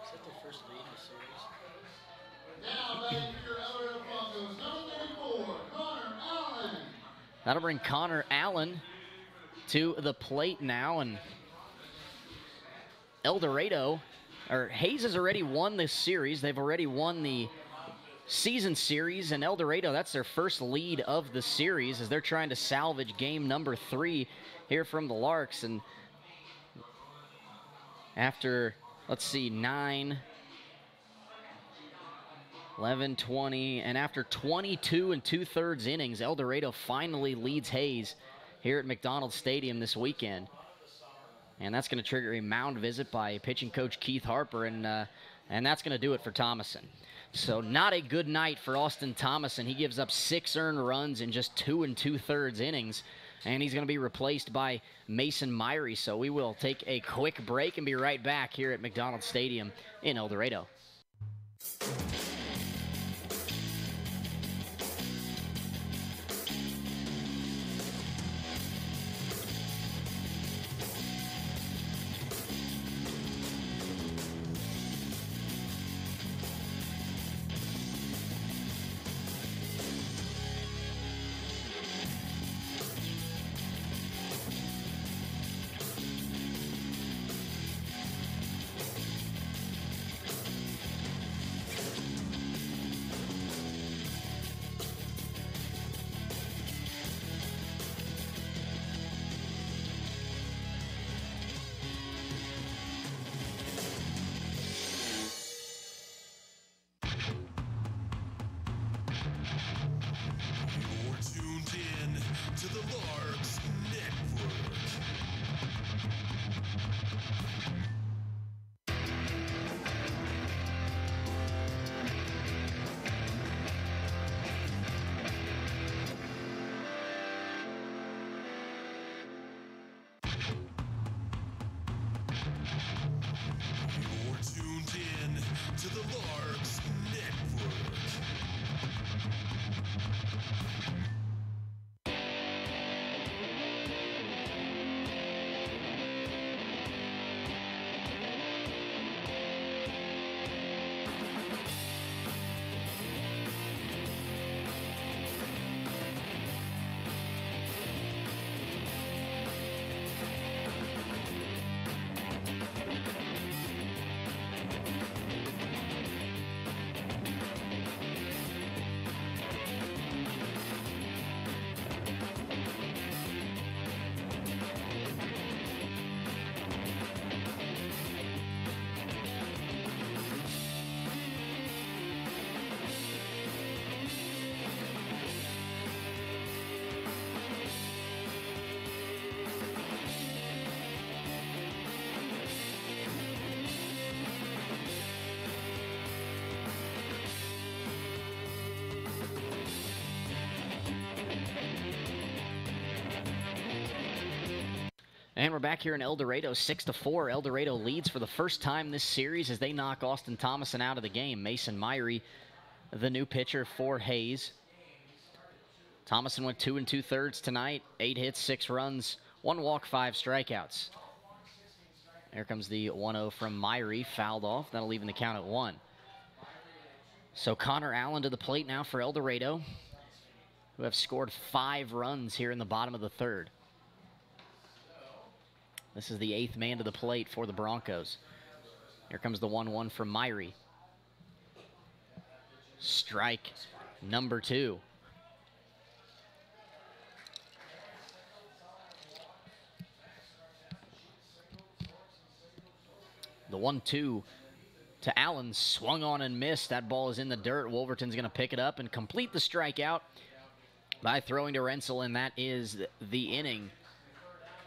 Is that their first lead in the series? Now batting for your El Dorado Broncos, number 34, Connor Allen. That'll bring Connor Allen to the plate now, and El Dorado, or Hayes has already won this series. They've already won the season series, and El Dorado, that's their first lead of the series as they're trying to salvage game number 3 here from the Larks. And after, let's see, 9, 11, 20, and after 22 2/3 innings, El Dorado finally leads Hayes here at McDonald Stadium this weekend. And that's going to trigger a mound visit by pitching coach Keith Harper, and that's going to do it for Thomason. So not a good night for Austin Thomason. He gives up 6 earned runs in just 2 2/3 innings, and he's going to be replaced by Mason Myrie. So we will take a quick break and be right back here at McDonald Stadium in El Dorado. You're tuned in to the Larks Network. You're tuned in to the Larks Network. And we're back here in El Dorado, 6-4. El Dorado leads for the first time this series as they knock Austin Thomason out of the game. Mason Myrie, the new pitcher for Hayes. Thomason went 2 2/3 tonight, 8 hits, 6 runs, 1 walk, 5 strikeouts. There comes the 1-0 from Myrie, fouled off. That'll leave in the count at 1. So Connor Allen to the plate now for El Dorado, who have scored 5 runs here in the bottom of the 3rd. This is the 8th man to the plate for the Broncos. Here comes the 1-1 from Myrie. Strike number 2. The 1-2 to Allen, swung on and missed. That ball is in the dirt. Wolverton's going to pick it up and complete the strikeout by throwing to Rensel, and that is the inning.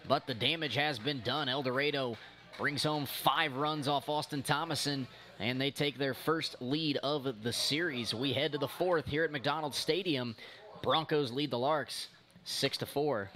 But the damage has been done. El Dorado brings home 5 runs off Austin Thomason, and they take their first lead of the series. We head to the 4th here at McDonald Stadium. Broncos lead the Larks 6-4.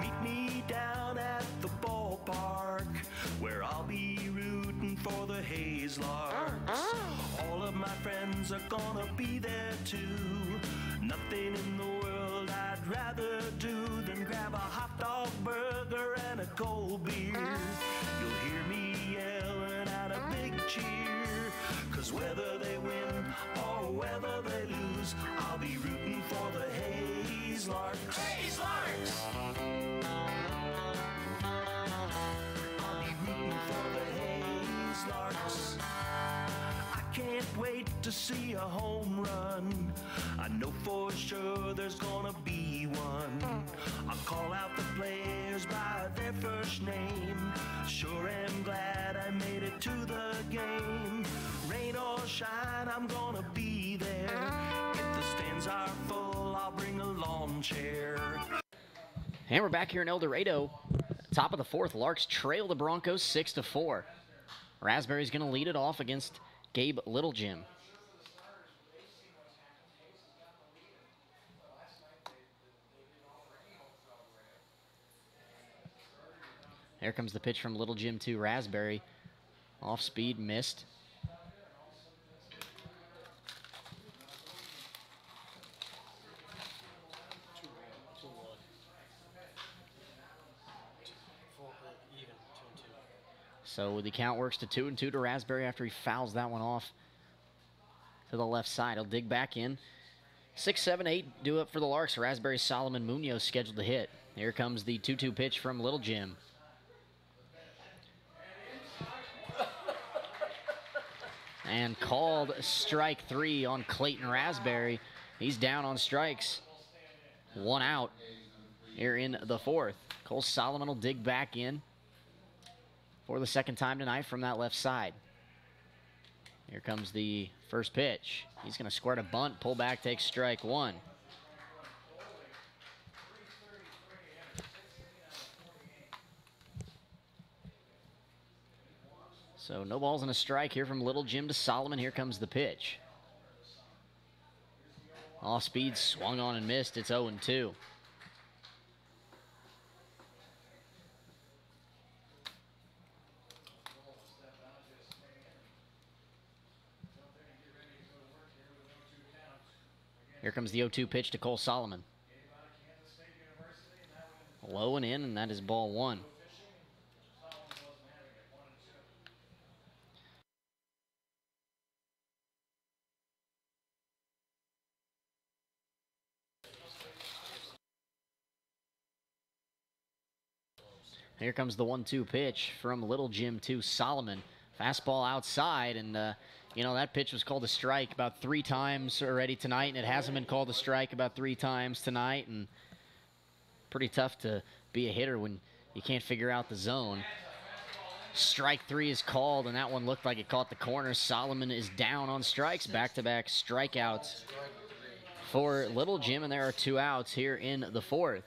Meet me down at the ballpark, where I'll be rooting for the Hayes Larks. All of my friends are gonna be there too. Nothing in the world I'd rather do than grab a hot dog burger and a cold beer. You'll hear me yelling out a big cheer, 'cause whether they win or whether they lose, I'll be rooting for the Hayes Larks. Hayes Larks! I'll be rooting for the Hayes Larks. I can't wait to see a home run. I know for sure there's gonna be one. I'll call out the players by their first name. Sure am glad I made it to the game. Rain or shine, I'm gonna be there. If the stands are full, I'll bring a lawn chair. And we're back here in El Dorado. Top of the 4th, Larks trail the Broncos 6-4. Raspberry's going to lead it off against Gabe Littlejim. Here comes the pitch from Littlejim to Raspberry. Off speed, missed. So the count works to 2-2 to Raspberry after he fouls that one off to the left side. He'll dig back in. 6, 7, 8 do up for the Larks. Raspberry Solomon Munoz scheduled to hit. Here comes the 2-2 pitch from Littlejim. And called strike 3 on Clayton Raspberry. He's down on strikes. 1 out here in the 4th. Cole Solomon will dig back in for the 2nd time tonight from that left side. Here comes the first pitch. He's going to squirt a bunt, pull back, take strike 1. So no balls and a strike here from Littlejim to Solomon. Here comes the pitch. Off speed, swung on and missed. It's 0-2. Here comes the 0-2 pitch to Cole Solomon. Low and in, and that is ball 1. Here comes the 1-2 pitch from Littlejim to Solomon. Fastball outside, and you know, that pitch was called a strike about 3 times already tonight, and it hasn't been called a strike about 3 times tonight, and pretty tough to be a hitter when you can't figure out the zone. Strike 3 is called, and that one looked like it caught the corner. Solomon is down on strikes, back-to-back strikeouts for Little Jim, and there are 2 outs here in the 4th.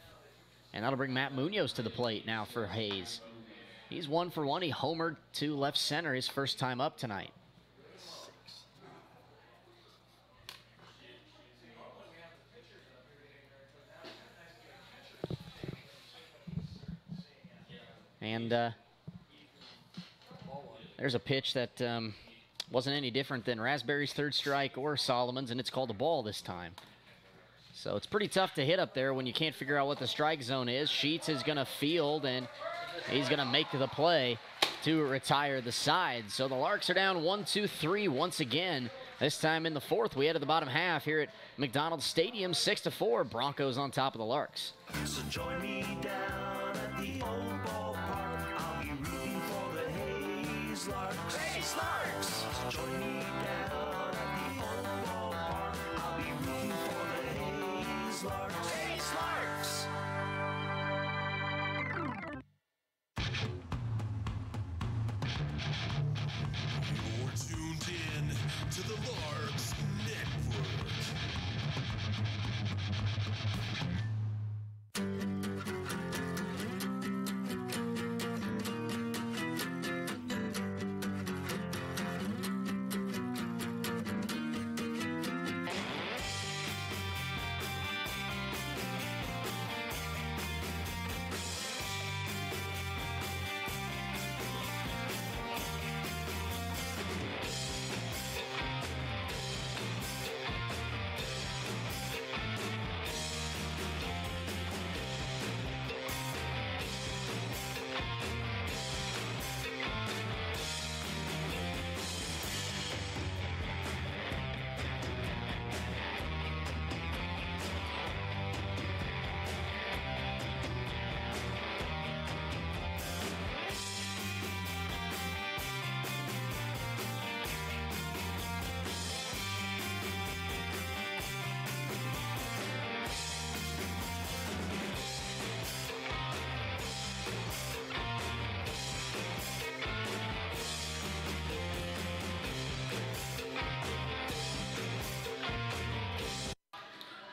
And that'll bring Matt Munoz to the plate now for Hayes. He's 1 for 1. He homered to left center his first time up tonight. And there's a pitch that wasn't any different than Raspberry's 3rd strike or Solomon's, and it's called a ball this time. So it's pretty tough to hit up there when you can't figure out what the strike zone is. Sheets is going to field, and he's going to make the play to retire the side. So the Larks are down 1-2-3 once again. This time in the 4th, we head to the bottom half here at McDonald Stadium, 6-4. Broncos on top of the Larks. So join me down at the old ballpark. I'll be rooting for the Hayes Larks. Hayes Larks! So join me down at the old ballpark. I'll be rooting for the Hayes Larks. Hayes Larks! You're tuned in to the Larks Network.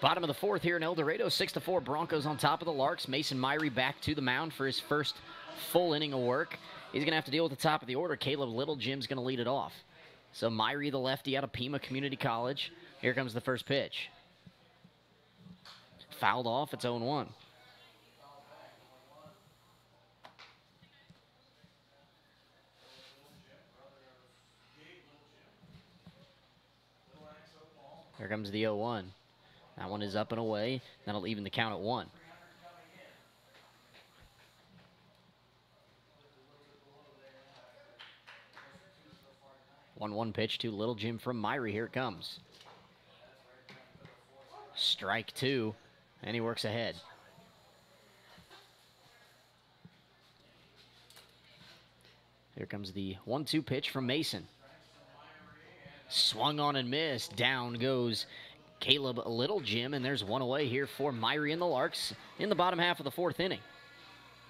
Bottom of the 4th here in El Dorado, 6-4. Broncos on top of the Larks. Mason Myrie back to the mound for his first full inning of work. He's going to have to deal with the top of the order. Caleb Little Jim's going to lead it off. So Myrie, the lefty out of Pima Community College. Here comes the first pitch. Fouled off. It's 0-1. Here comes the 0-1. That one is up and away. That'll even the count at 1. One pitch to Little Jim from Myrie. Here it comes. Strike 2, and he works ahead. Here comes the 1-2 pitch from Mason. Swung on and missed. Down goes Caleb Little Jim, and there's one away here for Myrie and the Larks in the bottom half of the 4th inning.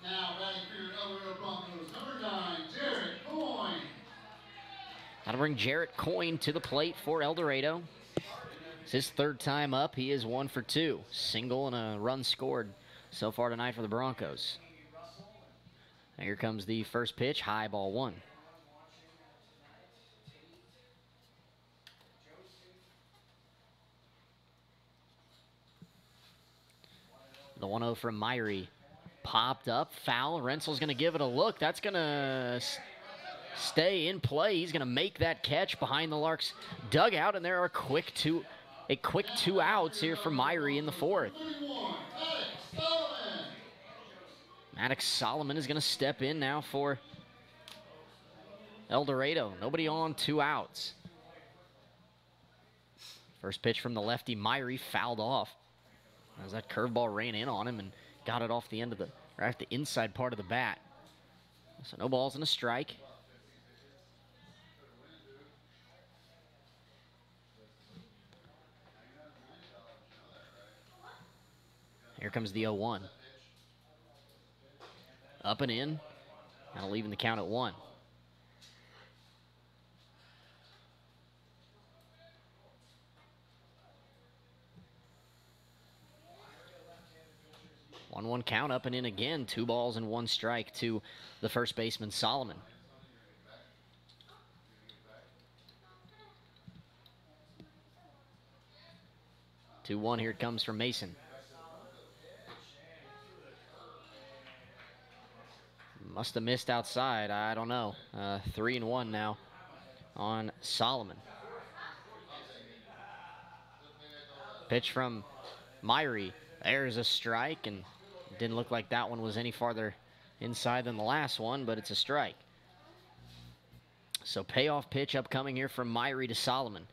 Now batting for your El Dorado Broncos, number 9, Jarrett Coyne. That'll bring Jarrett Coyne to the plate for El Dorado. It's his 3rd time up. He is 1 for 2. Single and a run scored so far tonight for the Broncos. Here comes the first pitch, high ball 1. The 1-0 from Myrie. Popped up, foul. Rensel's going to give it a look. That's going to stay in play. He's going to make that catch behind the Larks dugout, and there are quick 2 outs here for Myrie in the 4th. Maddox Solomon is going to step in now for El Dorado. Nobody on, 2 outs. First pitch from the lefty, Myrie, fouled off. As that curveball ran in on him and got it off the end of the, or off the inside part of the bat. So no balls and a strike. Here comes the 0-1. Up and in. That'll even the count at 1. 1-1 count, up and in again. 2 balls and 1 strike to the first baseman, Solomon. Two one, here it comes from Mason. Must have missed outside, I don't know. 3-1 now on Solomon. Pitch from Myrie. There's a strike, and it didn't look like that one was any farther inside than the last one, but it's a strike. So payoff pitch upcoming here from Myrie to Solomon.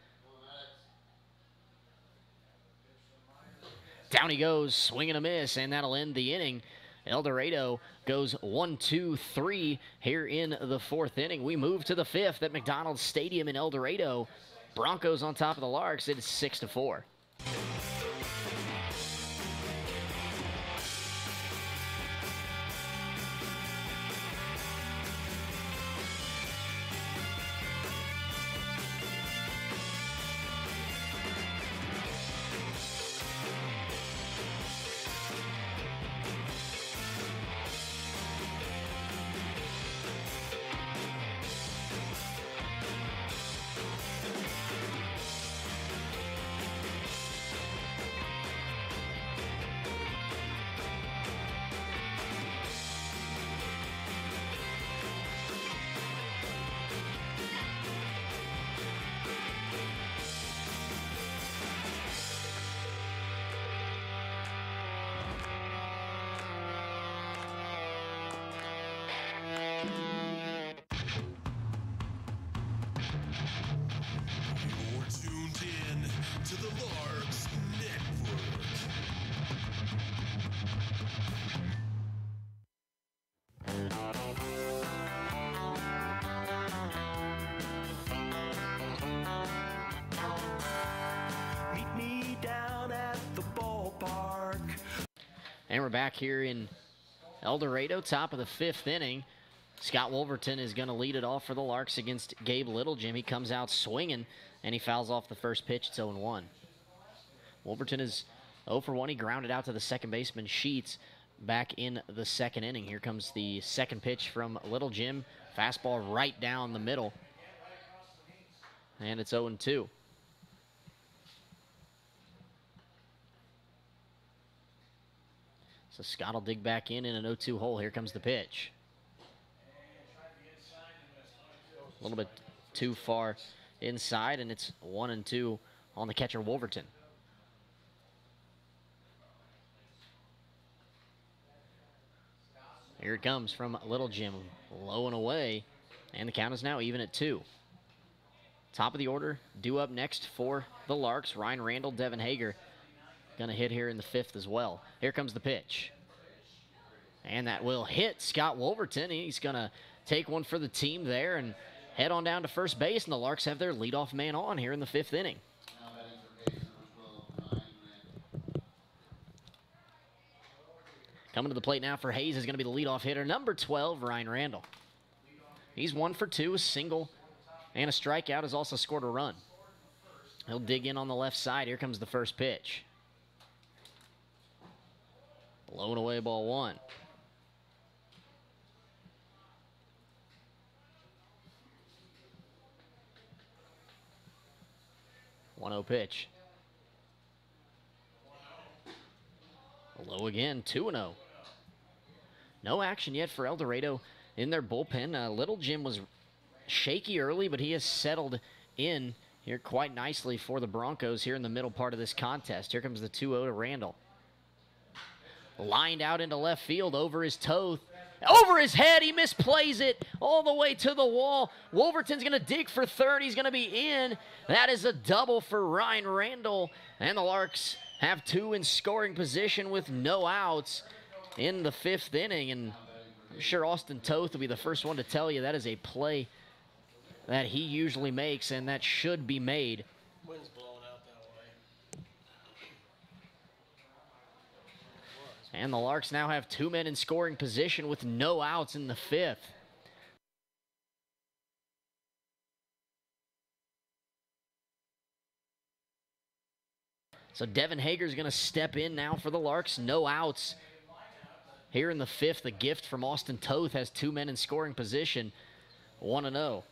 Down he goes, swing and a miss, and that'll end the inning. El Dorado goes 1-2-3 here in the 4th inning. We move to the 5th at McDonald's Stadium in El Dorado. Broncos on top of the Larks. It is 6-4. You're tuned in to the Larks Network. Meet me down at the ballpark. And we're back here in El Dorado, top of the 5th inning. Scott Wolverton is going to lead it off for the Larks against Gabe Littlegym. He comes out swinging, and he fouls off the first pitch. It's 0-1. Wolverton is 0 for 1. He grounded out to the second baseman, Sheets, back in the 2nd inning. Here comes the second pitch from Littlegym. Fastball right down the middle. And it's 0-2. So Scott will dig back in an 0-2 hole. Here comes the pitch. A little bit too far inside, and it's 1-2 on the catcher, Wolverton. Here it comes from Littlegym, low and away, and the count is now even at 2. Top of the order, due up next for the Larks, Ryan Randall, Devin Hager. Gonna hit here in the 5th as well. Here comes the pitch. And that will hit Scott Wolverton. He's gonna take one for the team there and head on down to first base, and the Larks have their leadoff man on here in the 5th inning. Now batting for base, number 12, Ryan Randall. Coming to the plate now for Hayes is going to be the leadoff hitter, number 12, Ryan Randall. He's 1 for 2, a single and a strikeout, has also scored a run. He'll dig in on the left side. Here comes the first pitch. Blown away, ball 1. One-0 pitch. Low again, 2-0. No action yet for El Dorado in their bullpen. Littlegym was shaky early, but he has settled in here quite nicely for the Broncos here in the middle part of this contest. Here comes the 2-0 to Randall. Lined out into left field over his toe. Over his head, he misplays it all the way to the wall. Wolverton's going to dig for third. He's going to be in. That is a double for Ryan Randall. And the Larks have 2 in scoring position with no outs in the 5th inning. And I'm sure Austin Toth will be the first one to tell you that is a play that he usually makes, and that should be made. Wind's blowing out that way. And the Larks now have 2 men in scoring position with no outs in the 5th. So Devin Hager's going to step in now for the Larks. No outs here in the 5th. A gift from Austin Toth has 2 men in scoring position, 1-0.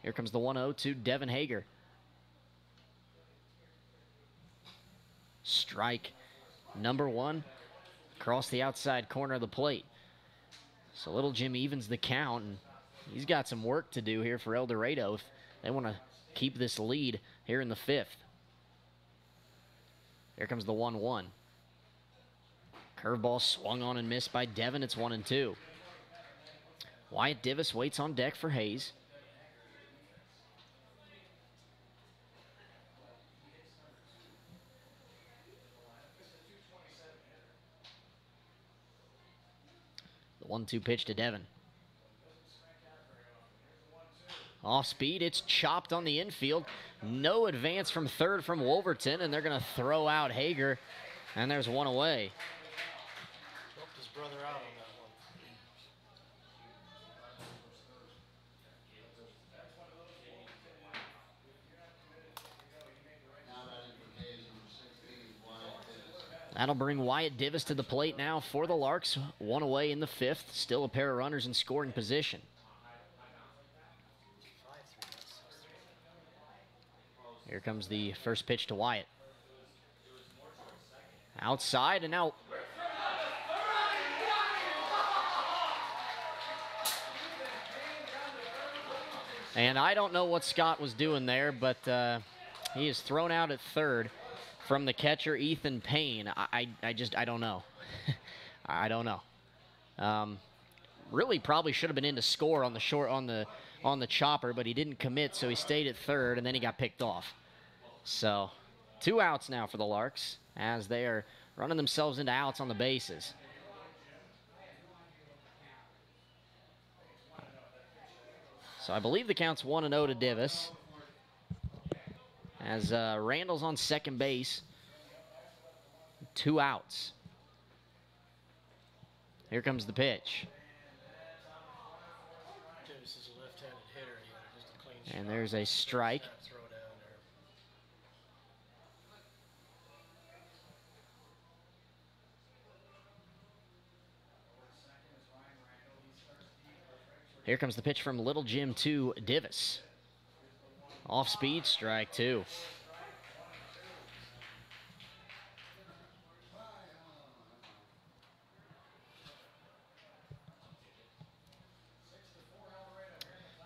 Here comes the 1-0 to Devin Hager. Strike number 1 across the outside corner of the plate. So Little Jim evens the count, and he's got some work to do here for El Dorado if they want to keep this lead here in the 5th. Here comes the 1-1. Curveball swung on and missed by Devin. It's 1-2. Wyatt Divis waits on deck for Hayes. The 1-2 pitch to Devin. Off speed, it's chopped on the infield. No advance from third from Wolverton, and they're going to throw out Hager, and there's one away. Helped his brother out on that one. Now batting for Hayes, number 16, Wyatt Divis. That'll bring Wyatt Divis to the plate now for the Larks. 1 away in the 5th. Still a pair of runners in scoring position. Here comes the first pitch to Wyatt. Outside and out. And I don't know what Scott was doing there, but he is thrown out at third from the catcher, Ethan Payne. I don't know. I don't know. Really probably should have been in to score on the chopper, but he didn't commit, so he stayed at third, and then he got picked off. So 2 outs now for the Larks as they are running themselves into outs on the bases. So I believe the count's 1-0 to Divis. As Randall's on second base. 2 outs. Here comes the pitch. Davis is a left-handed hitter. He had just a clean shot. And there's a strike. Throw down there. Here comes the pitch from Little Jim to Divis. Off speed, strike 2.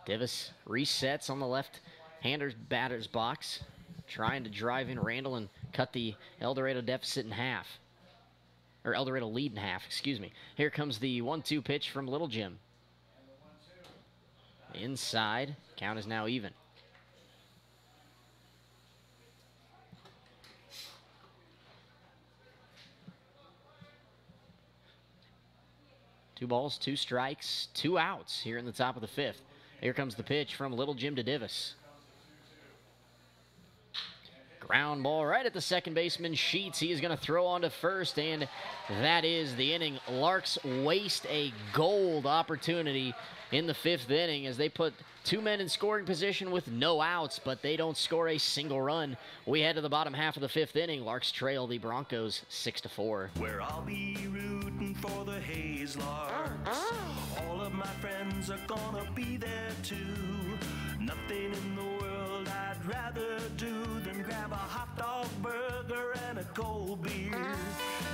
Divis resets on the left-hander's batter's box, trying to drive in Randall and cut the El Dorado deficit in half. Or El Dorado lead in half, excuse me. Here comes the 1-2 pitch from Little Jim. Inside, count is now even. Two balls, 2 strikes, 2 outs here in the top of the 5th. Here comes the pitch from Little Jim to Divis. Ground ball right at the second baseman, Sheets. He is going to throw on to first, and that is the inning. Larks waste a gold opportunity in the 5th inning as they put 2 men in scoring position with no outs, but they don't score a single run. We head to the bottom half of the 5th inning. Larks trail the Broncos 6-4. Where I'll be rooting for the Hayes Larks. All of my friends are gonna be there too. Nothing in the world I'd rather do than grab a hot dog burger and a cold beer.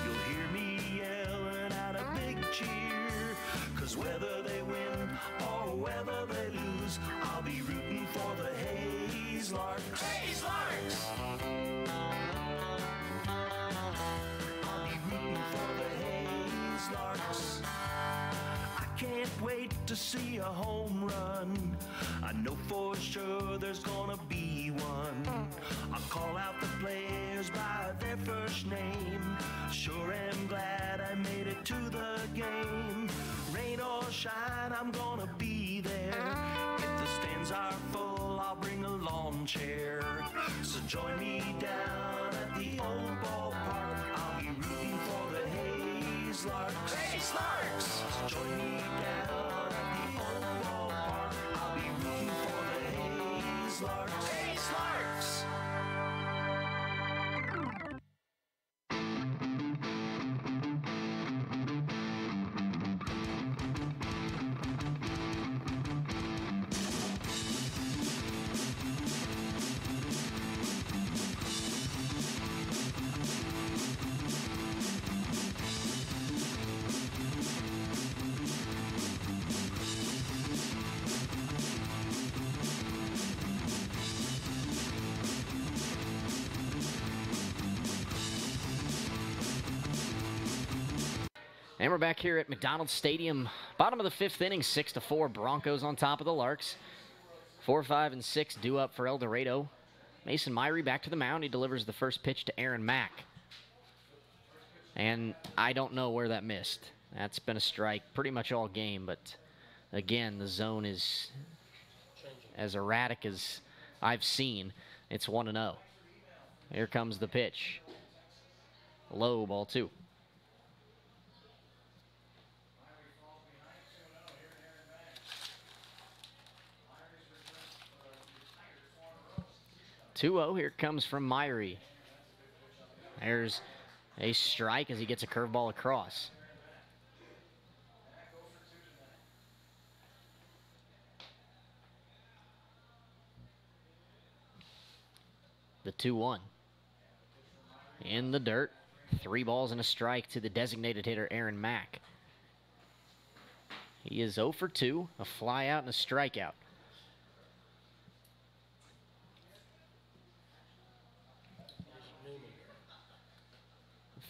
You'll hear me yelling out a big cheer, 'cause whether they win or whether they lose, I'll be rooting for the Hayes Larks. Hayes Larks! I'll be rooting for the Hayes Larks. I can't wait to see a home run. I know for sure there's gonna be one. I'll call out the players by their first name. Sure am glad I made it to the game. Rain or shine, I'm gonna be there. If the stands are full, I'll bring a lawn chair. So join me down at the old ballpark. I'll be rooting for the Hayes Larks. Hayes Larks! So join me down at the old ballpark. I'll be rooting for the Hayes Hayes Larks. Hayes Larks. And we're back here at McDonald Stadium. Bottom of the 5th inning, 6-4. Broncos on top of the Larks. 4, 5, and 6 due up for El Dorado. Mason Myrie back to the mound. He delivers the first pitch to Aaron Mack. And I don't know where that missed. That's been a strike pretty much all game, but again, the zone is as erratic as I've seen. It's 1-0. Here comes the pitch. Low, ball 2. Here comes from Myrie. There's a strike as he gets a curveball across. The 2-1. In the dirt. 3 balls and a strike to the designated hitter, Aaron Mack. He is 0 for 2, a fly out and a strikeout.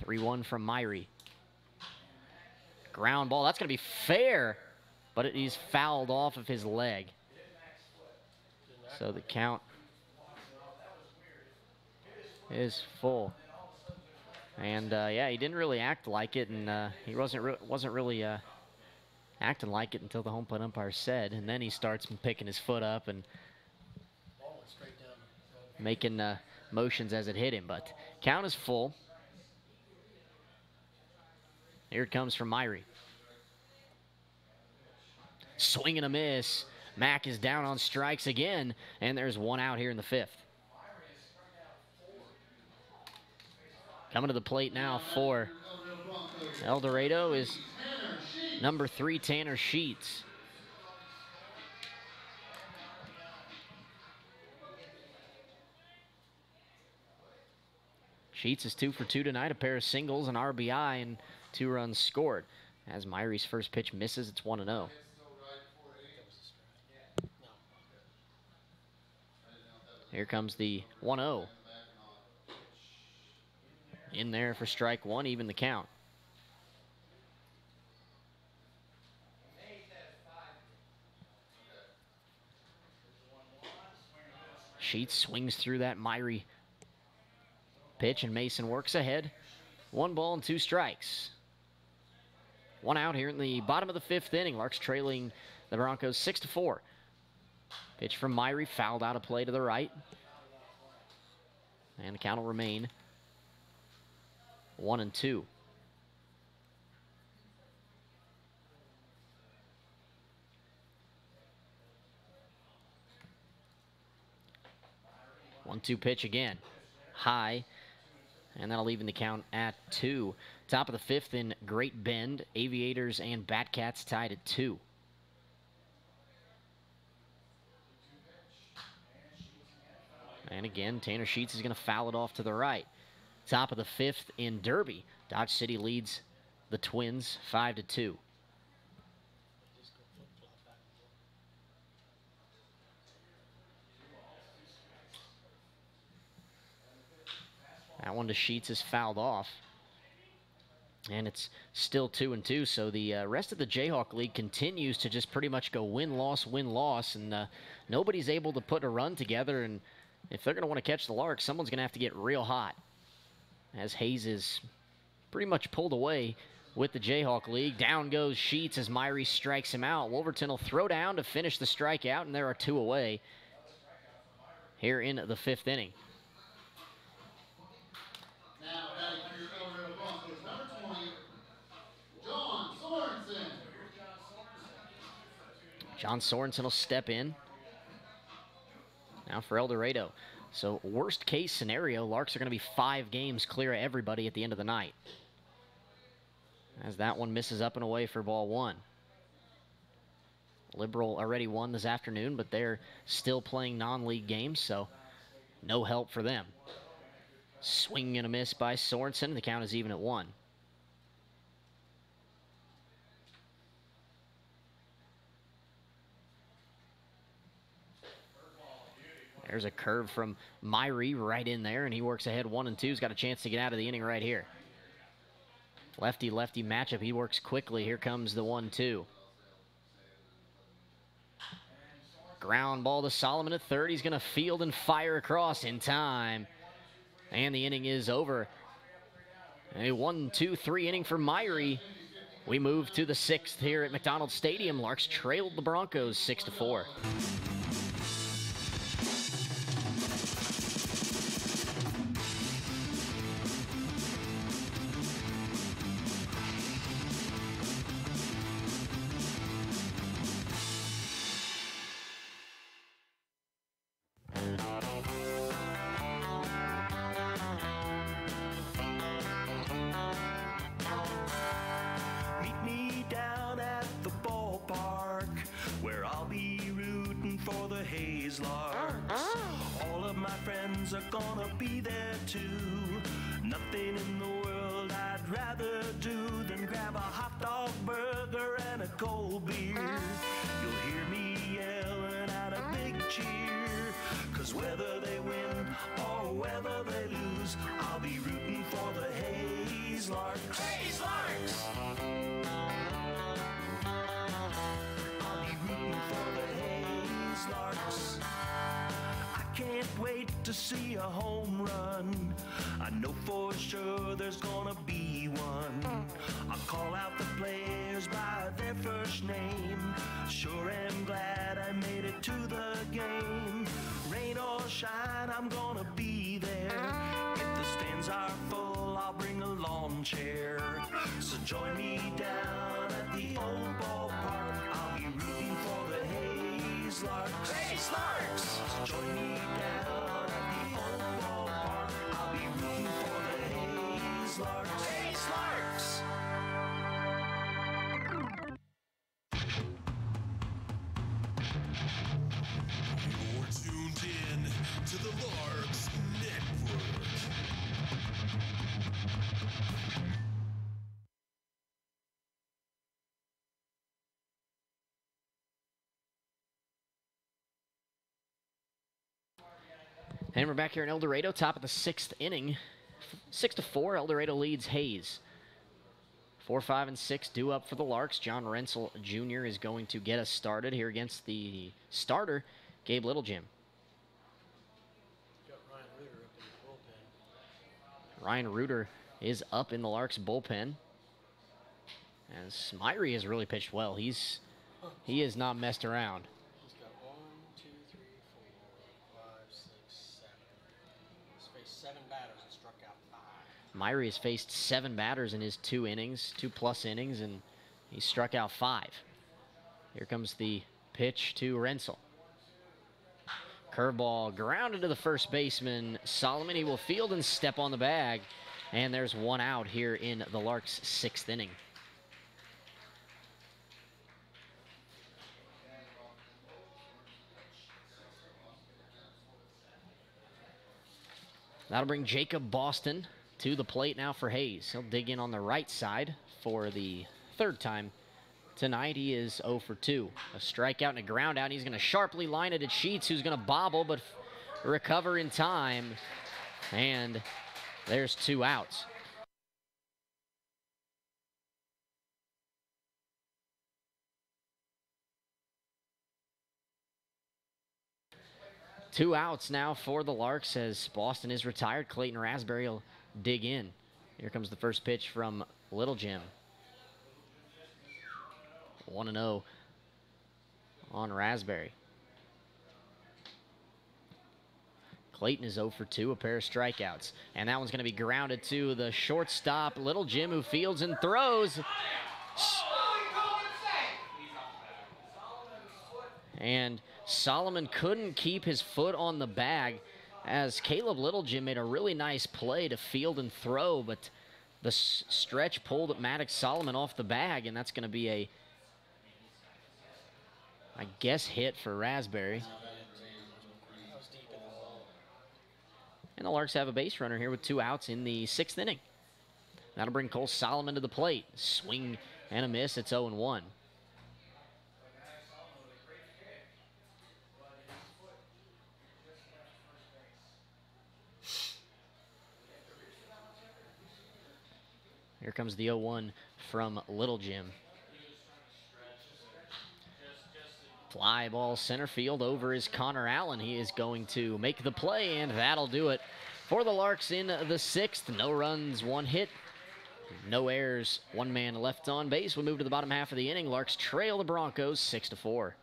3-1 from Myrie. Ground ball. That's going to be fair, but he's fouled off of his leg. So the count is full. And yeah, he didn't really act like it, and he wasn't really acting like it until the home plate umpire said, and then he starts picking his foot up and making motions as it hit him. But count is full. Here it comes from Myrie. Swing and a miss. Mack is down on strikes again, and there's 1 out here in the 5th. Coming to the plate now for El Dorado is number 3, Tanner Sheets. Sheets is 2 for 2 tonight, a pair of singles, an RBI, and 2 runs scored. As Myrie's first pitch misses, it's 1-0. Here comes the 1-0. In there for strike 1, even the count. Sheets swings through that Myrie pitch, and Mason works ahead. 1 ball and 2 strikes. 1 out here in the bottom of the 5th inning. Larks trailing the Broncos 6-4. Pitch from Myrie, fouled out of play to the right. And the count will remain 1-2. One-two pitch again. High. And that'll even the count at 2. Top of the 5th in Great Bend. Aviators and Batcats tied at 2. And again, Tanner Sheets is going to foul it off to the right. Top of the 5th in Derby. Dodge City leads the Twins 5-2. That one to Sheets is fouled off. And it's still 2-2, so the rest of the Jayhawk League continues to just pretty much go win-loss, win-loss, and nobody's able to put a run together, and if they're going to want to catch the Larks, someone's going to have to get real hot, as Hayes is pretty much pulled away with the Jayhawk League. Down goes Sheets as Myrie strikes him out. Wolverton will throw down to finish the strikeout, and there are 2 away here in the 5th inning. Now batting for your El Dorado Broncos, number 20, John Sorensen. John Sorensen will step in. now for El Dorado. So worst case scenario, Larks are going to be 5 games clear of everybody at the end of the night, as that one misses up and away for ball 1. Liberal already won this afternoon, but they're still playing non-league games, so no help for them. Swing and a miss by Sorensen. The count is even at 1. There's a curve from Myrie right in there, and he works ahead 1 and 2. He's got a chance to get out of the inning right here. Lefty-lefty matchup. He works quickly. Here comes the 1-2. Ground ball to Solomon at third. He's going to field and fire across in time. And the inning is over. A 1-2-3 inning for Myrie. We move to the 6th here at McDonald Stadium. Larks trailed the Broncos 6-4. Meet me down at the ballpark, where I'll be rooting for the Larks. All of my friends are gonna be there too. Nothing in the world I'd rather do than grab a hot dog burger and a cold beer. You'll hear me yelling out a big cheer, 'cause whether they win or whether they lose, I'll be rooting for the Larks. Larks! I'll be rooting for the Larks. I can't wait to see a home run. I know for sure there's gonna be one. I'll call out the players by their first name. Sure am glad I made it to the game. Rain or shine, I'm gonna be there. If the stands are full, I'll bring a lawn chair. So join me down at the old ballpark. I'll be rooting for the Larks. Larks! So join me down at the old ballpark. I'll be rooting for the Larks. Larks! You're tuned in to the Larks Network. And we're back here in El Dorado, top of the 6th inning. 6-4, El Dorado leads Hayes. 4, 5, and 6 due up for the Larks. John Rensel Jr. is going to get us started here against the starter, Gabe Littlejim. Got Ryan Reuter up in the bullpen. Ryan Reuter is up in the Larks bullpen. As Myrie has really pitched well. He has not messed around. He's got 1, 2, 3, 4, 5, 6, 7. He's faced 7 batters and struck out 5. Myrie has faced 7 batters in his 2 innings, 2+ innings, and he struck out 5. Here comes the pitch to Rensel. Curveball grounded to the first baseman, Solomon. He will field and step on the bag. And there's 1 out here in the Larks' 6th inning. That'll bring Jacob Boston to the plate now for Hayes. He'll dig in on the right side for the 3rd time tonight. He is 0 for 2. A strikeout and a ground out. He's going to sharply line it at Sheets, who's going to bobble but recover in time. And there's 2 outs. Two outs now for the Larks as Boston is retired. Clayton Raspberry will dig in. Here comes the first pitch from Littlejim. 1-0 on Raspberry. Clayton is 0 for 2, a pair of strikeouts. And that one's going to be grounded to the shortstop, Littlejim, who fields and throws. And Solomon couldn't keep his foot on the bag as Caleb Littlejim made a really nice play to field and throw, but the stretch pulled Maddox Solomon off the bag, and that's going to be a, I guess, hit for Raspberry. And the Larks have a base runner here with 2 outs in the 6th inning. That'll bring Cole Solomon to the plate. Swing and a miss. It's 0-1. Here comes the 0-1 from Littlejim. Fly ball center field over is Connor Allen. He is going to make the play, and that'll do it for the Larks in the 6th. No runs, 1 hit, no errors, 1 man left on base. We move to the bottom half of the inning. Larks trail the Broncos 6-4.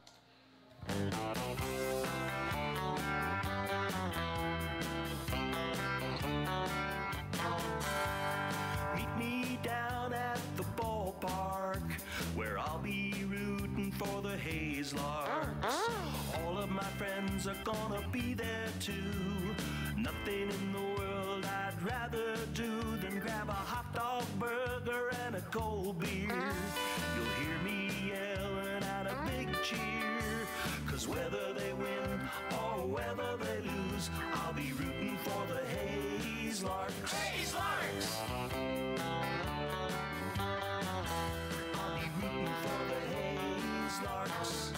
Meet me down at the ballpark where I'll be rooting for the Larks. All of my friends are gonna be there too. Nothing in the world I'd rather do than grab a hot dog burger and a cold beer. You'll hear me yelling out a big cheer, 'cause whether they win or whether they lose, I'll be rooting for the Larks. Larks! I'll be rooting for the Larks.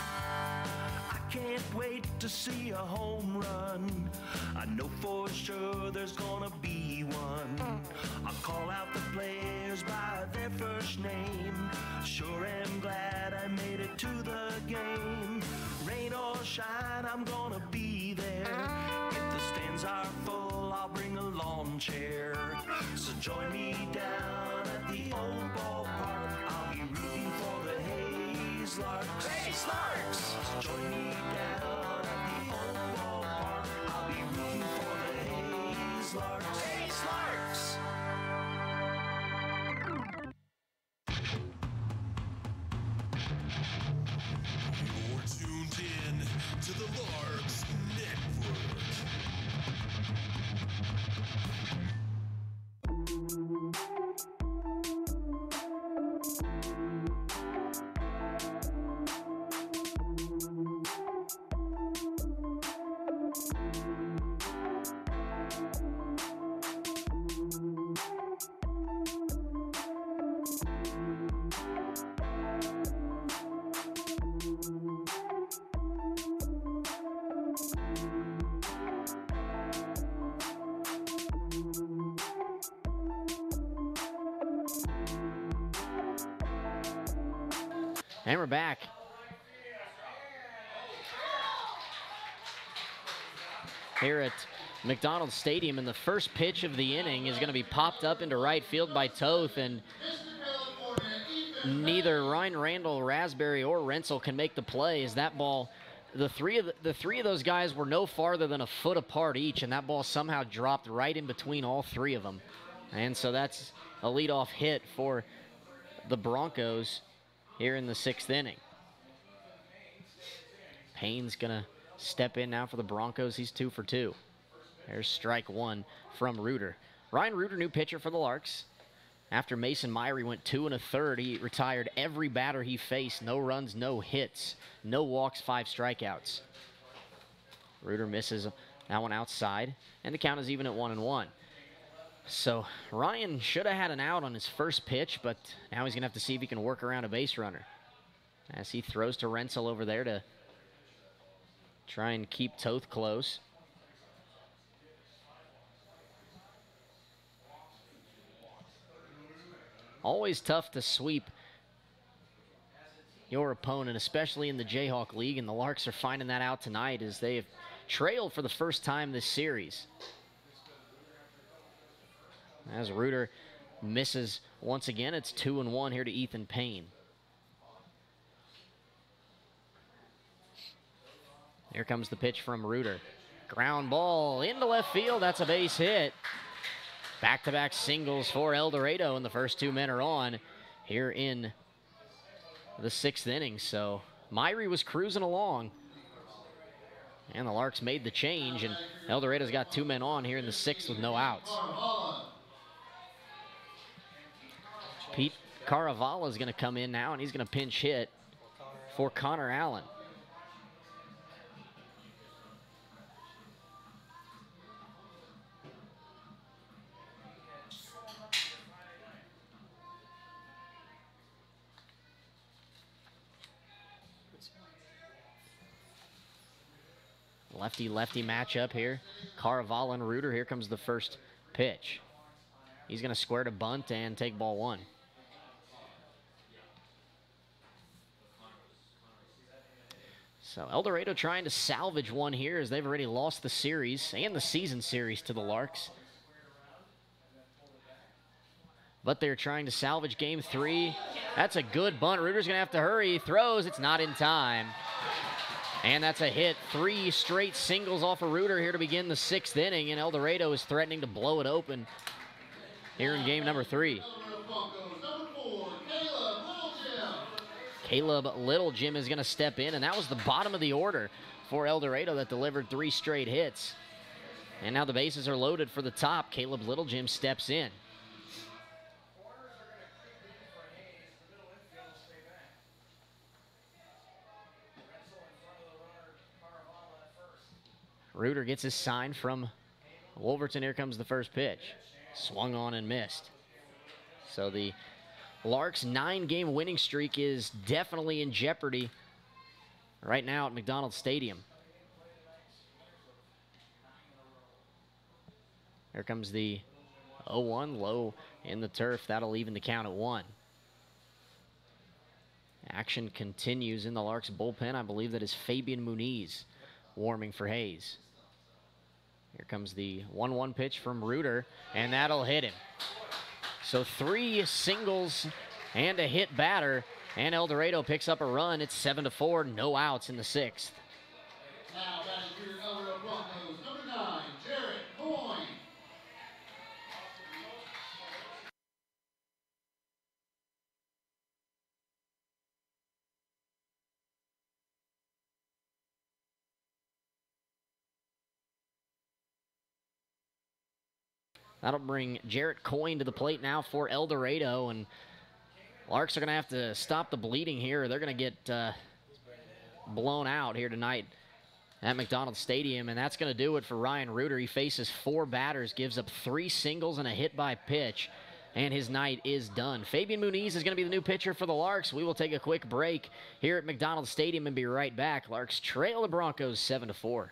I can't wait to see a home run. I know for sure there's gonna be one. I'll call out the players by their first name. Sure am glad I made it to the game. Rain or shine, I'm gonna be there. If the stands are full, I'll bring a lawn chair. So join me down at the old ballpark. I'll be rooting for the Larks. Larks! So join me down at the old ballpark. I'll be rooting for the Larks. Larks! You're tuned in to the Larks Network. And we're back. Here at McDonald Stadium, and the first pitch of the inning is going to be popped up into right field by Toth, and neither Ryan Randall, Raspberry, or Rensel can make the play. As that ball, the three of those guys were no farther than a foot apart each, and that ball somehow dropped right in between all 3 of them. And so that's a leadoff hit for the Broncos here in the 6th inning. Payne's gonna step in now for the Broncos. He's 2 for 2. There's strike 1 from Reuter. Ryan Reuter, new pitcher for the Larks. After Mason Myrie went 2 1/3, he retired every batter he faced. No runs, no hits, no walks, 5 strikeouts. Reuter misses that one outside, and the count is even at 1-1. So Ryan should have had an out on his first pitch, but now he's going to have to see if he can work around a base runner. As he throws to Rensel over there to try and keep Toth close. Always tough to sweep your opponent, especially in the Jayhawk League, and the Larks are finding that out tonight as they have trailed for the first time this series. As Reuter misses once again, it's 2-1 here to Ethan Payne. Here comes the pitch from Reuter. Ground ball into left field. That's a base hit. Back-to-back singles for El Dorado, and the first 2 men are on here in the 6th inning. So Myrie was cruising along And the Larks made the change, and El Dorado's got 2 men on here in the 6th with no outs. Pete Caravala is going to come in now, and he's going to pinch hit for Connor Allen. Lefty-lefty matchup here. Caravala and Reuter. Here comes the first pitch. He's going to square to bunt and take ball 1. So El Dorado trying to salvage one here as they've already lost the series and the season series to the Larks. But they're trying to salvage game 3. That's a good bunt. Reuter's going to have to hurry. He throws. It's not in time. And that's a hit. 3 straight singles off of Reuter here to begin the 6th inning, and El Dorado is threatening to blow it open here in game number 3. Caleb Little Jim is going to step in, and that was the bottom of the order for El Dorado that delivered 3 straight hits. And now the bases are loaded for the top. Caleb Little Jim steps in. Reuter gets his sign from Wolverton. Here comes the first pitch. Swung on and missed. So the Larks' 9-game winning streak is definitely in jeopardy right now at McDonald Stadium. Here comes the 0-1, low in the turf. That'll even the count at 1. Action continues in the Larks bullpen. I believe that is Fabian Muniz warming for Hayes. Here comes the 1-1 pitch from Reuter, and that'll hit him. So 3 singles and a hit batter, and El Dorado picks up a run. It's 7-4, no outs in the 6th. Now batting for your El Dorado Broncos, number 9, Jarrett Coyne. That'll bring Jarrett Coyne to the plate now for El Dorado, and Larks are going to have to stop the bleeding here. They're going to get blown out here tonight at McDonald Stadium, and that's going to do it for Ryan Reuter. He faces 4 batters, gives up 3 singles and a hit by pitch, and his night is done. Fabian Muniz is going to be the new pitcher for the Larks. We will take a quick break here at McDonald Stadium and be right back. Larks trail the Broncos 7-4.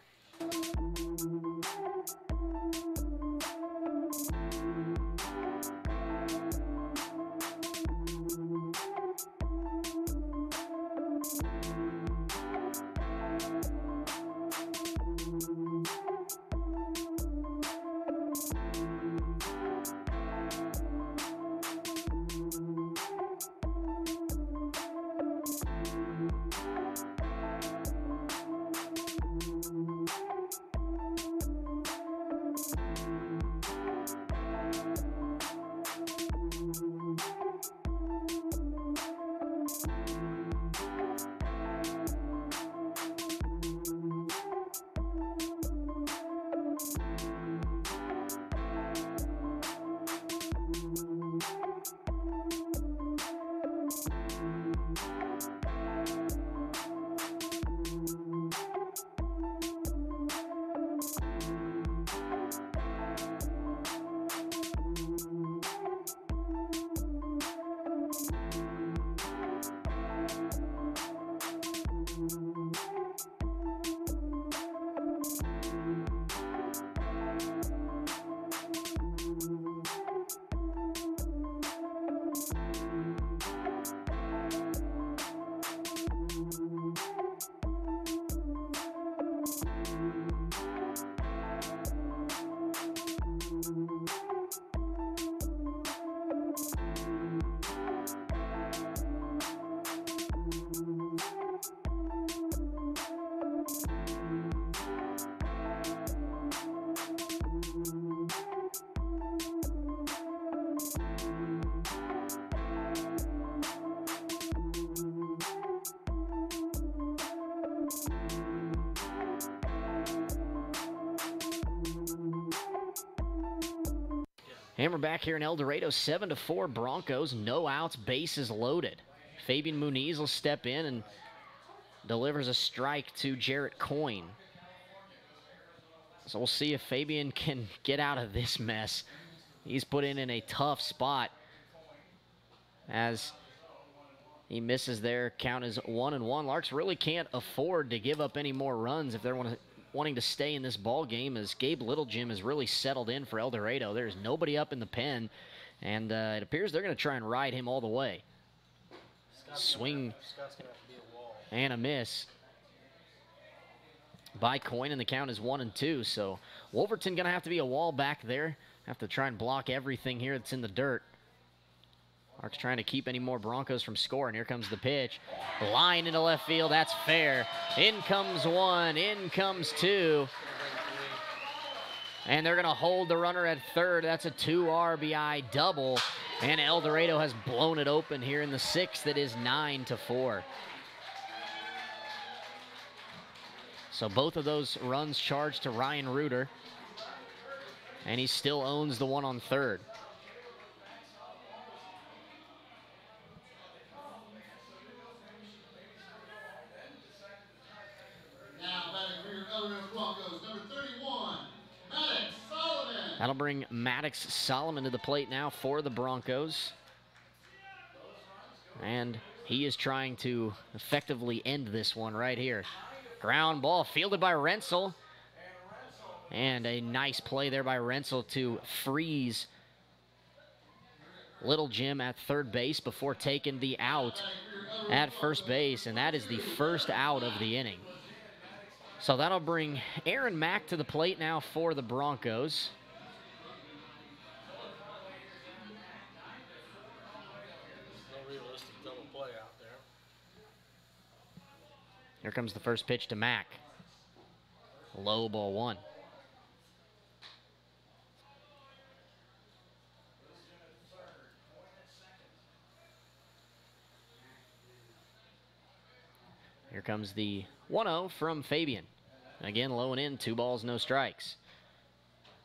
And we're back here in El Dorado, 7-4 Broncos. No outs, bases loaded. Fabian Muniz will step in and delivers a strike to Jarrett Coyne. So we'll see if Fabian can get out of this mess. He's put in a tough spot as he misses there. Count is 1-1. Larks really can't afford to give up any more runs if they're wanting to stay in this ball game, as Gabe Littlejim has really settled in for El Dorado. There's nobody up in the pen, and it appears they're going to try and ride him all the way. Swing Scott's gonna have to be a wall. and a miss by Coyne, and the count is 1-2. So Wolverton going to have to be a wall back there. Have to try and block everything here that's in the dirt. Larks trying to keep any more Broncos from scoring. Here comes the pitch. Line into left field. That's fair. In comes one. In comes two. And they're going to hold the runner at third. That's a 2 RBI double. And El Dorado has blown it open here in the sixth. It is 9-4. So both of those runs charged to Ryan Reuter. And he still owns the one on third. Now batting for your El Dorado Broncos, number 31, Maddox Solomon. That'll bring Maddox Solomon to the plate now for the Broncos. And he is trying to effectively end this one right here. Ground ball fielded by Rensel. And a nice play there by Rensel to freeze Littlejim at third base before taking the out at first base. And that is the first out of the inning. So that'll bring Aaron Mack to the plate now for the Broncos. No realistic double play out there. Here comes the first pitch to Mack. Low, ball one. Here comes the 1-0 from Fabian. Again, low and in, 2 balls, no strikes.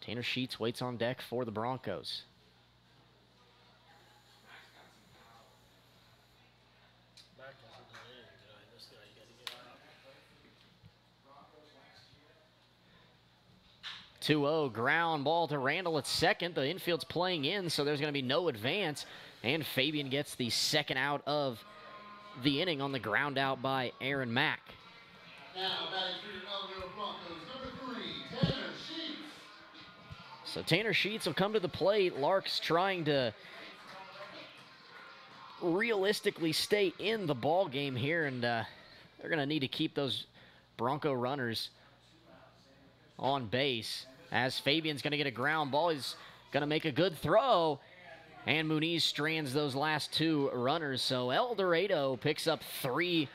Tanner Sheets waits on deck for the Broncos. Mack hasn't done anything tonight. This guy, you got to get out. 2-0, ground ball to Randall at second. The infield's playing in, so there's going to be no advance. And Fabian gets the second out of the inning on the ground out by Aaron Mack. Now batting for your El Dorado Broncos, number 3, Tanner Sheets. So Tanner Sheets will come to the plate. Larks trying to realistically stay in the ball game here, and they're going to need to keep those Bronco runners on base, as Fabian's going to get a ground ball. He's going to make a good throw, and Muniz strands those last 2 runners. So El Dorado picks up 3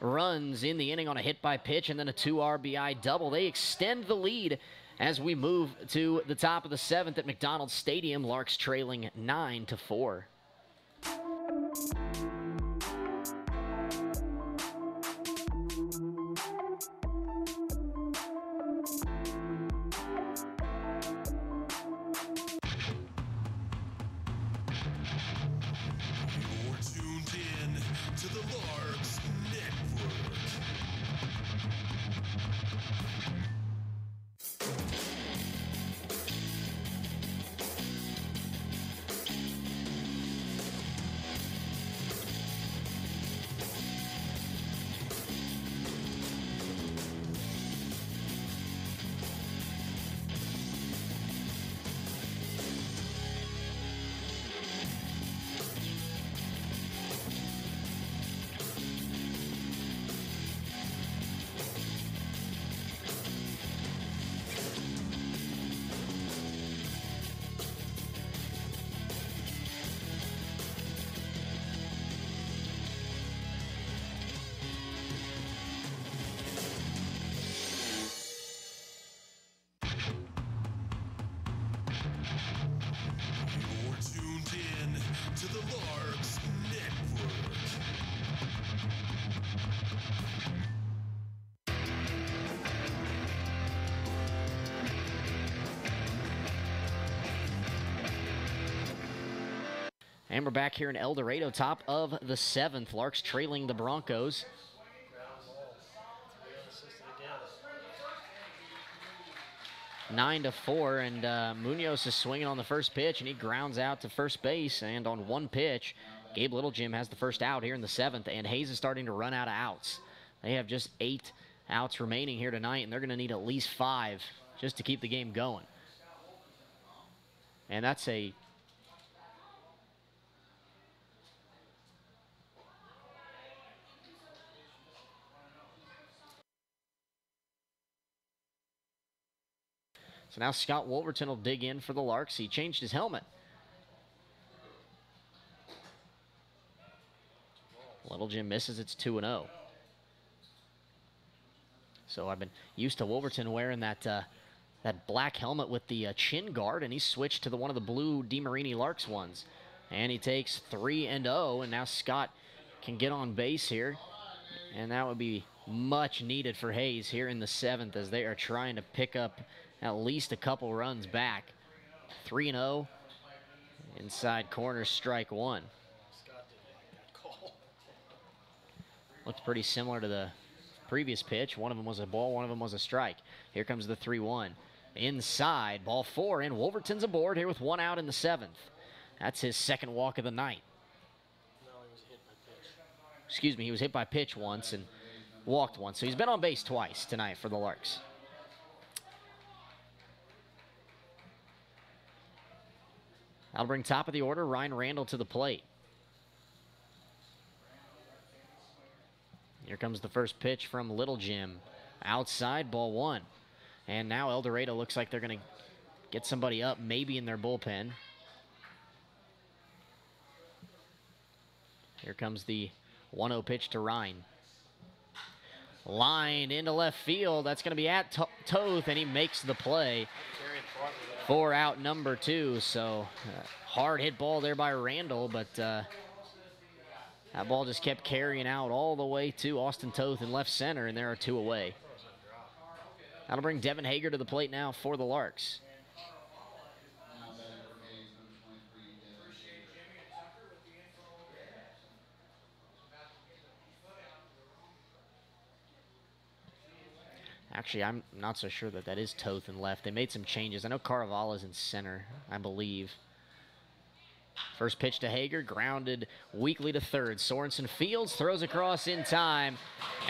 runs in the inning on a hit by pitch and then a 2 RBI double. They extend the lead as we move to the top of the 7th at McDonald's Stadium. Larks trailing 9-4. You're tuned in to the Larks Network. You're tuned in to the Larks Network. And we're back here in El Dorado, top of the 7th. Larks trailing the Broncos. Ground ball. 3 unassisted again. 9-4, and Munoz is swinging on the first pitch, and he grounds out to first base. And on one pitch, Gabe Littlejim has the first out here in the 7th, and Hayes is starting to run out of outs. They have just 8 outs remaining here tonight, and they're going to need at least 5 just to keep the game going. And that's a So now Scott Wolverton will dig in for the Larks. He changed his helmet. Littlejim misses. It's 2-0. So I've been used to Wolverton wearing that black helmet with the chin guard, and he switched to one of the blue DeMarini Larks ones. And he takes 3-0, and now Scott can get on base here. And that would be much needed for Hayes here in the 7th as they are trying to pick up at least a couple runs back. 3-0. Inside corner, strike 1. Scott didn't like that call. Looked pretty similar to the previous pitch. One of them was a ball, one of them was a strike. Here comes the 3-1. Inside, ball 4, and Wolverton's aboard here with 1 out in the 7th. That's his 2nd walk of the night. No, he was hit by pitch. Excuse me, he was hit by pitch once and walked once. So he's been on base twice tonight for the Larks. That'll bring top of the order Ryan Randall to the plate. Here comes the first pitch from Littlejim. Outside, ball 1. And now El Dorado looks like they're going to get somebody up, maybe in their bullpen. Here comes the 1-0 pitch to Ryan. Line into left field. That's going to be at Toth, and he makes the play. For out number 2. So hard hit ball there by Randall, but that ball just kept carrying out all the way to Austin Toth in left center, and there are 2 away. That'll bring Devin Hager to the plate now for the Larks. Actually, I'm not so sure that is Toth in left. They made some changes. I know Caravala's in center, I believe. First pitch to Hager, grounded weakly to third. Sorensen fields, throws across in time,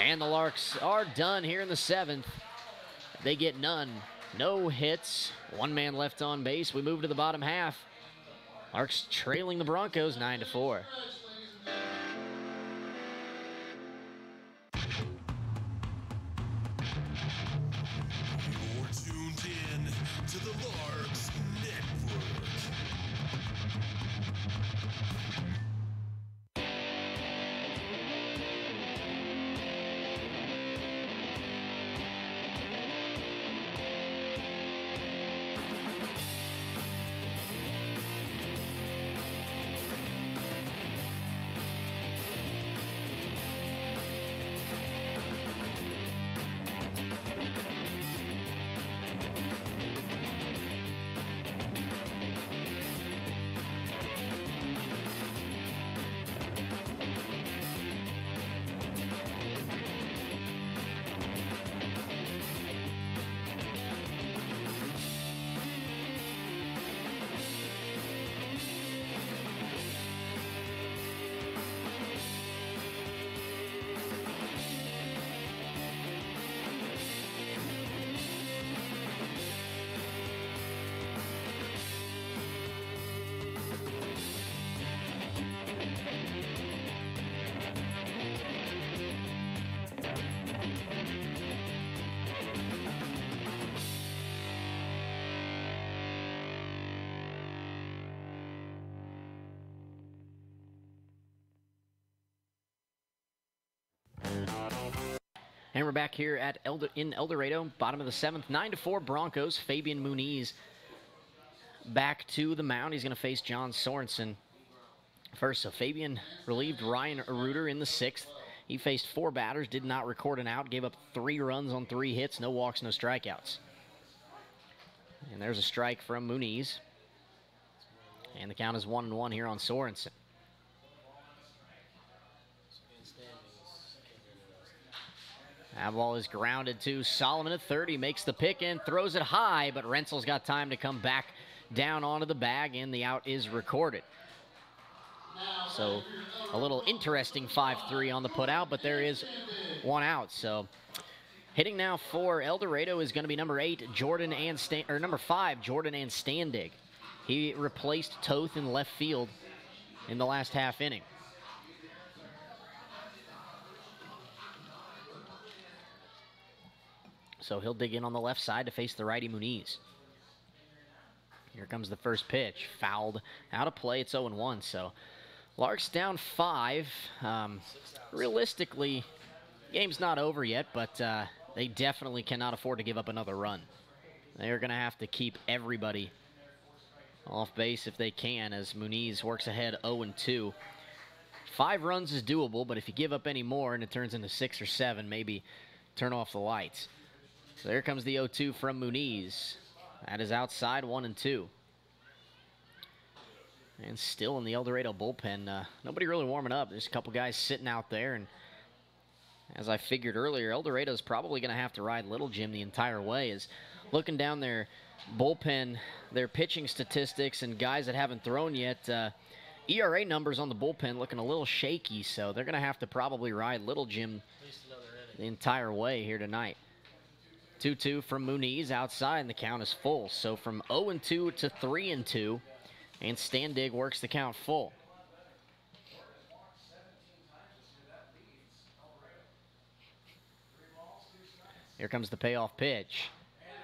and the Larks are done here in the 7th. They get none. No hits. 1 man left on base. We move to the bottom half. Larks trailing the Broncos 9-4. You're tuned in to the Larks Network. And we're back here at in El Dorado, bottom of the 7th, 9-4 Broncos. Fabian Muniz back to the mound. He's going to face John Sorensen first. So Fabian relieved Ryan Reuter in the 6th. He faced 4 batters, did not record an out, gave up 3 runs on 3 hits, no walks, no strikeouts. And there's a strike from Muniz. And the count is 1-1 here on Sorensen. That ball is grounded to Solomon at 30, makes the pick and throws it high, but Rensel's got time to come back down onto the bag, and the out is recorded. So a little interesting 5-3 on the putout, but there is one out. So hitting now for El Dorado is going to be number 5, Jordan Standig. He replaced Toth in left field in the last half inning. So he'll dig in on the left side to face the righty Muniz. Here comes the first pitch. Fouled out of play. It's 0-1. So Larks down 5. Realistically, game's not over yet, but they definitely cannot afford to give up another run. They're going to have to keep everybody off base if they can, as Muniz works ahead 0-2. 5 runs is doable, but if you give up any more and it turns into 6 or 7, maybe turn off the lights. So there comes the 0-2 from Muniz. That is outside, 1-2. And still in the El Dorado bullpen, nobody really warming up. There's a couple guys sitting out there, and as I figured earlier, El Dorado's probably going to have to ride Little Jim the entire way. Is looking down their bullpen, their pitching statistics, and guys that haven't thrown yet, ERA numbers on the bullpen looking a little shaky, so they're going to have to probably ride Little Jim the entire way here tonight. 2-2 from Muniz outside, and the count is full. So from 0-2 to 3-2, and Standig works the count full. Here comes the payoff pitch.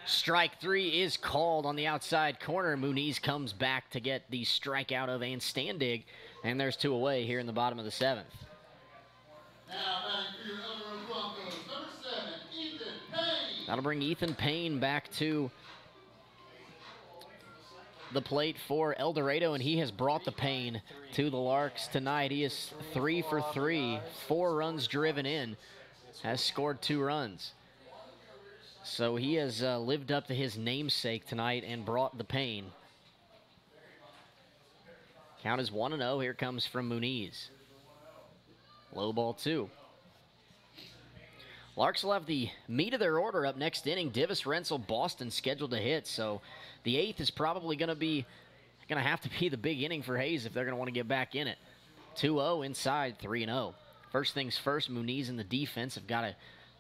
Strike 3 is called on the outside corner. Muniz comes back to get the strikeout of Standig, and there's 2 away here in the bottom of the 7th. Now batting for your El Dorado Broncos, number 7, Ethan Payne. That'll bring Ethan Payne back to the plate for El Dorado, and he has brought the pain to the Larks tonight. He is 3 for 3, 4 runs driven in, has scored 2 runs. So he has lived up to his namesake tonight and brought the pain. Count is 1-0. Here comes from Muniz. Low ball 2. Larks will have the meat of their order up next inning. Divis, Rensel, Boston scheduled to hit. So the 8th is probably going to have to be the big inning for Hayes if they're going to want to get back in it. 2-0 inside, 3-0. First things first, Muniz and the defense have got to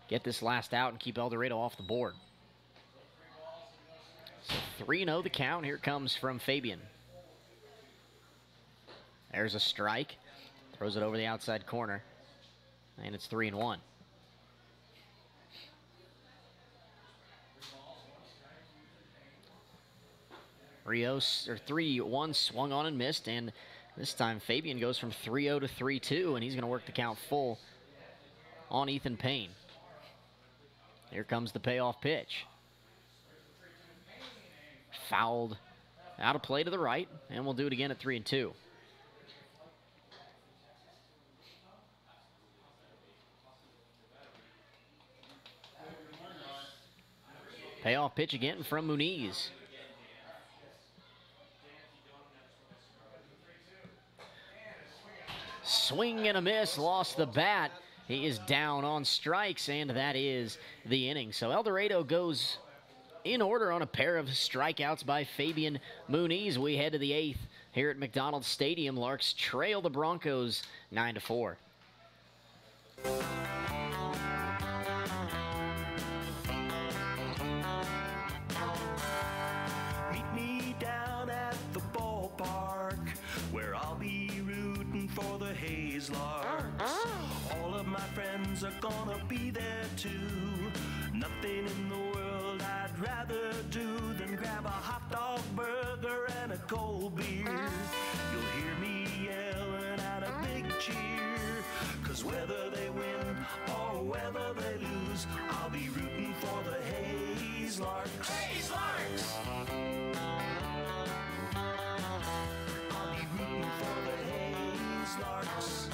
get this last out and keep El Dorado off the board. So 3-0 the count. Here comes from Fabian. There's a strike. Throws it over the outside corner. And it's 3-1. Rios, or 3-1, swung on and missed, and this time Fabian goes from 3-0 to 3-2, and he's going to work the count full on Ethan Payne. Here comes the payoff pitch. Fouled out of play to the right, and we'll do it again at 3-2. Payoff pitch again from Muniz. Swing and a miss, lost the bat. He is down on strikes, and that is the inning. So El Dorado goes in order on a pair of strikeouts by Fabian Muniz. We head to the 8th here at McDonald's Stadium. Larks trail the Broncos 9-4. Meet me down at the ballpark, where I'll be rooting for the Hayes Larks. All of my friends are gonna be there too. Nothing in the world I'd rather do than grab a hot dog burger and a cold beer. You'll hear me yelling out a big cheer, 'cause whether they win or whether they lose, I'll be rooting for the Hayes Larks. Hayes Larks! I'll be rooting for the Hayes Larks.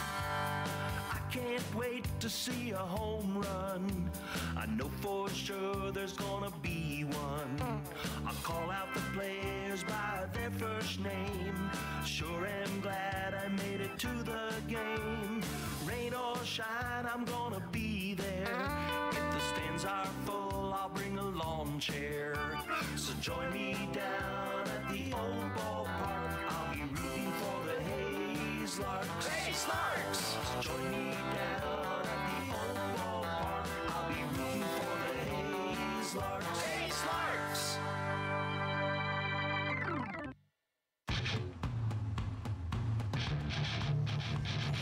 I can't wait to see a home run. I know for sure there's gonna be one. I'll call out the players by their first name. Sure am glad I made it to the game. Rain or shine, I'm gonna be there. If the stands are full, I'll bring a lawn chair. So join me down at the old ballpark. I'll be rooting for the Hayes Larks. Hayes Larks! So join me down at the old ballpark. I'll be rooting for the Hayes Larks. Hayes Larks!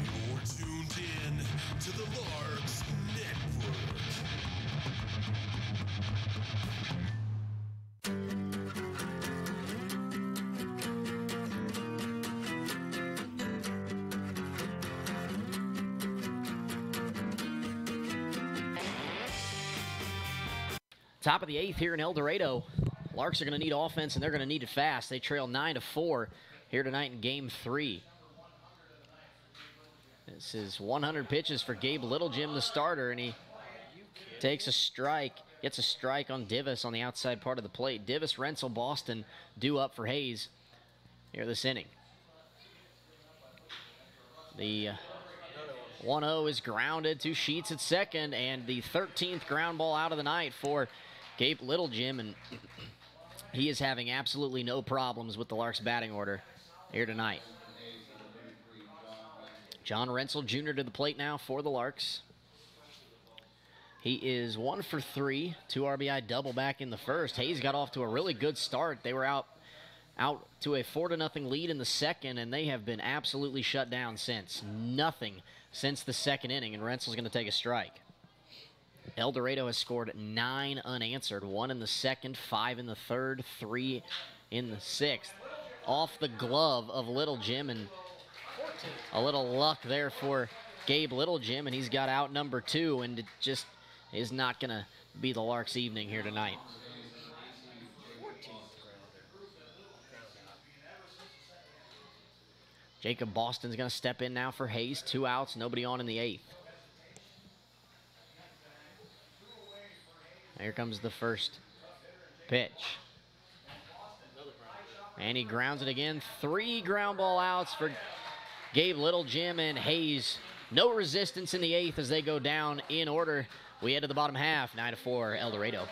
You're tuned in to the Larks Network. Top of the 8th here in El Dorado. Larks are going to need offense, and they're going to need it fast. They trail 9-4 here tonight in Game 3. This is 100 pitches for Gabe Littlejim, the starter, and he takes a strike, gets a strike on Divis on the outside part of the plate. Divis, Rensel, Boston due up for Hayes here this inning. The 1-0 is grounded to Sheets at second, and the 13th ground ball out of the night for Gabe Littlejim, and he is having absolutely no problems with the Larks batting order here tonight. John Rensel Jr. to the plate now for the Larks. He is 1 for 3, 2 RBI double back in the first. Hayes got off to a really good start. They were out to a 4-0 lead in the second, and they have been absolutely shut down since. Nothing since the second inning, and Rensel's going to take a strike. El Dorado has scored 9 unanswered, 1 in the second, 5 in the third, 3 in the sixth. Off the glove of Littlejim, and a little luck there for Gabe Littlejim, and he's got out number 2, and it just is not going to be the Larks' evening here tonight. Jacob Boston's going to step in now for Hayes. 2 outs, nobody on in the 8th. Here comes the first pitch. And he grounds it again. 3 ground ball outs for Gabe Littlejim, and Hayes. No resistance in the 8th as they go down in order. We head to the bottom half, 9-4, El Dorado.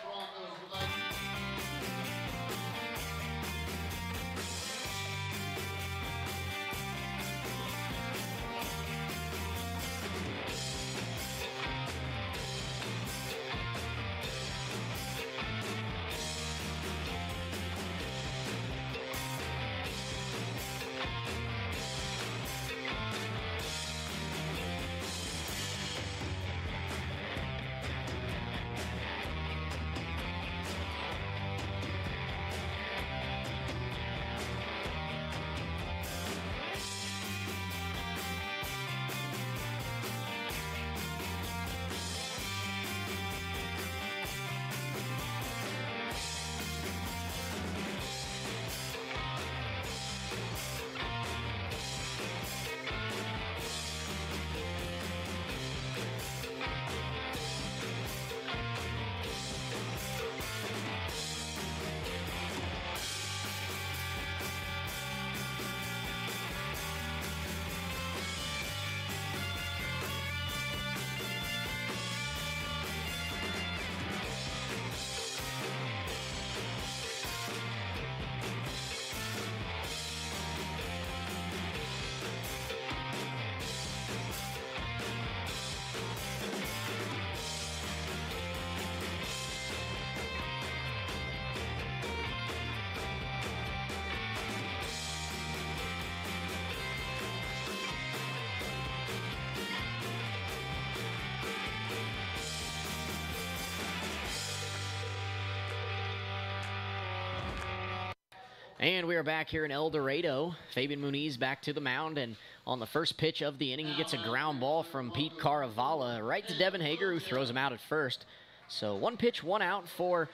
And we are back here in El Dorado. Fabian Muniz back to the mound, and on the first pitch of the inning, he gets a ground ball from Pete Caravala right to Devin Hager, who throws him out at first. So 1 pitch, 1 out for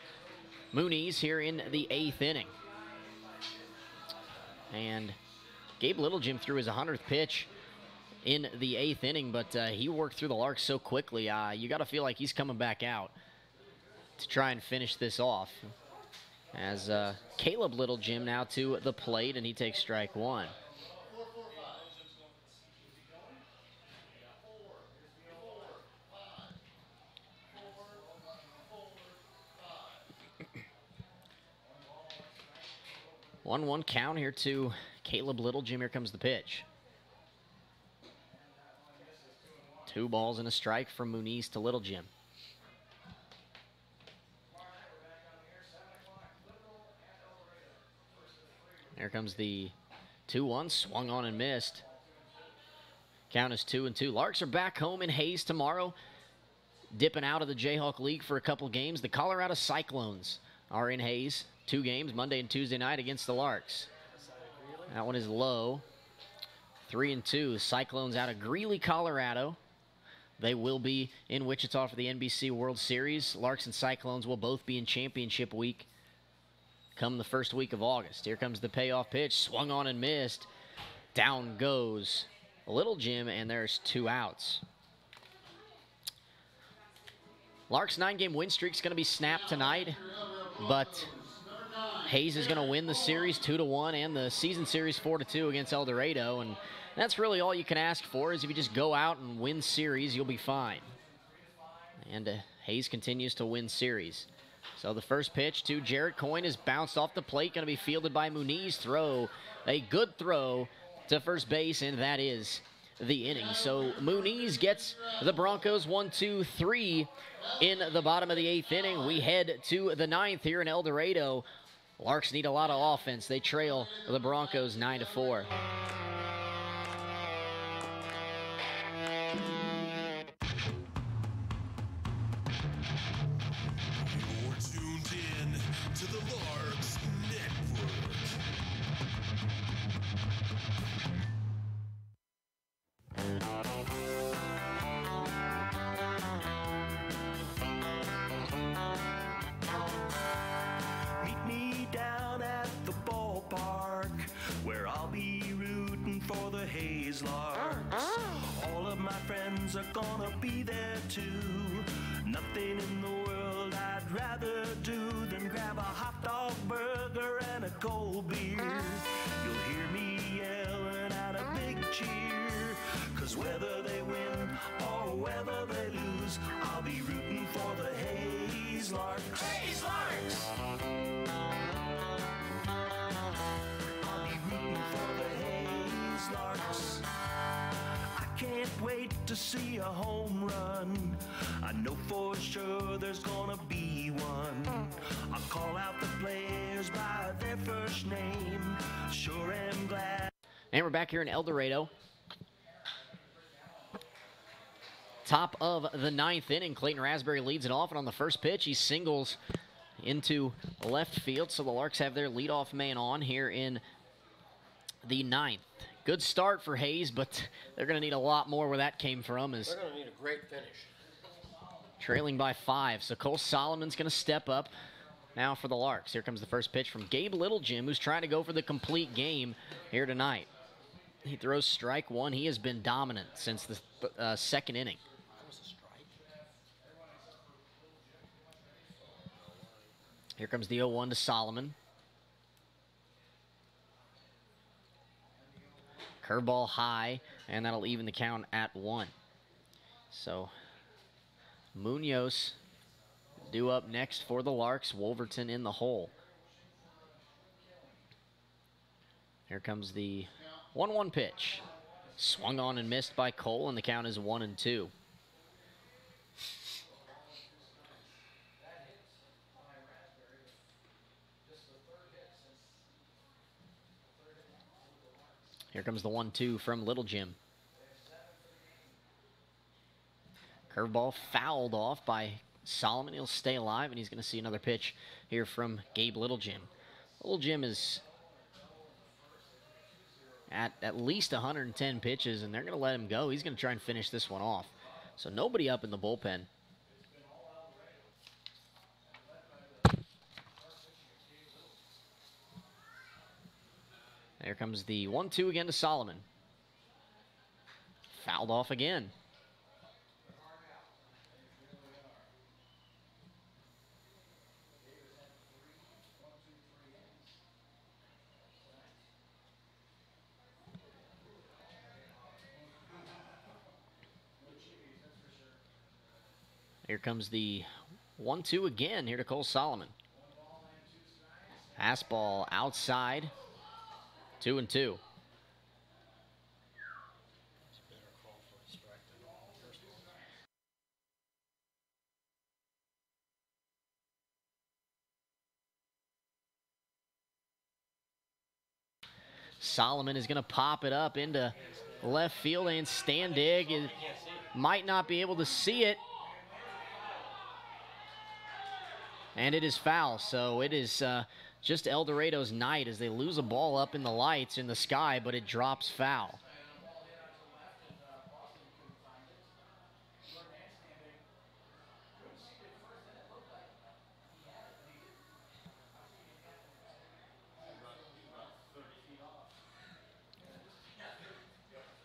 Muniz here in the 8th inning. And Gabe Littlejim threw his 100th pitch in the 8th inning, but he worked through the Larks so quickly. You got to feel like he's coming back out to try and finish this off. As Caleb Littlejim now to the plate, and he takes strike 1. 1-1 count here to Caleb Littlegym. Here comes the pitch. 2 balls and a strike from Muniz to Littlegym. Here comes the 2-1, swung on and missed. Count is 2-2. Larks are back home in Hayes tomorrow, dipping out of the Jayhawk League for a couple games. The Colorado Cyclones are in Hayes. 2 games, Monday and Tuesday night against the Larks. That one is low. 3-2. Cyclones out of Greeley, Colorado. They will be in Wichita for the NBC World Series. Larks and Cyclones will both be in championship week come the first week of August. Here comes the payoff pitch. Swung on and missed. Down goes Littlegym, and there's 2 outs. Larks' 9-game win streak is going to be snapped tonight, but Hayes is going to win the series 2-1 and the season series 4-2 against El Dorado, and that's really all you can ask for. Is if you just go out and win series, you'll be fine. And Hayes continues to win series. So the first pitch to Jarrett Coyne is bounced off the plate, going to be fielded by Muniz. Throw, a good throw to first base, and that is the inning. So Muniz gets the Broncos 1-2-3 in the bottom of the 8th inning. We head to the 9th here in El Dorado. Larks need a lot of offense. They trail the Broncos 9-4. You're tuned in to the Larks Network. Meet me down at the ballpark where I'll be rooting for the Hayes Larks. All of my friends are gonna be there too. Nothing in the world I'd rather do than grab a hot dog burger and a cold beer. You'll hear me yelling out a big cheer, 'cause whether they win or whether they lose, I'll be rooting for the Hayes Larks. Hayes Larks! I'll be rooting for the Hayes Larks. I can't wait to see a home run. I know for sure there's gonna be one. I'll call out the players by their first name. Sure am glad. And we're back here in El Dorado. Top of the 9th inning. Clayton Raspberry leads it off, and on the first pitch, he singles into left field. So the Larks have their leadoff man on here in the 9th. Good start for Hayes, but they're going to need a lot more where that came from. As They're going to need a great finish. trailing by 5. So Cole Solomon's going to step up now for the Larks. Here comes the first pitch from Gabe Littlegym, who's trying to go for the complete game here tonight. He throws strike 1. He has been dominant since the 2nd inning. That was a strike. Here comes the 0-1 to Solomon. Curveball high, and that'll even the count at 1. So Munoz due up next for the Larks. Wolverton in the hole. Here comes the 1-1 pitch. Swung on and missed by Cole, and the count is 1-2. Here comes the 1-2 from Littlegym. Curveball fouled off by Solomon. He'll stay alive, and he's going to see another pitch here from Gabe Littlegym. Littlegym is at least 110 pitches, and they're going to let him go. He's going to try and finish this one off. So nobody up in the bullpen. There comes the 1-2 again to Solomon. Fouled off again. Here comes the 1-2 again here to Cole Solomon. Pass ball outside. 2-2. It's a better call for a strike than the first one. Solomon is going to pop it up into left field, and Standig might not be able to see it. And it is foul, so it is just El Dorado's night as they lose a ball up in the lights in the sky, but it drops foul.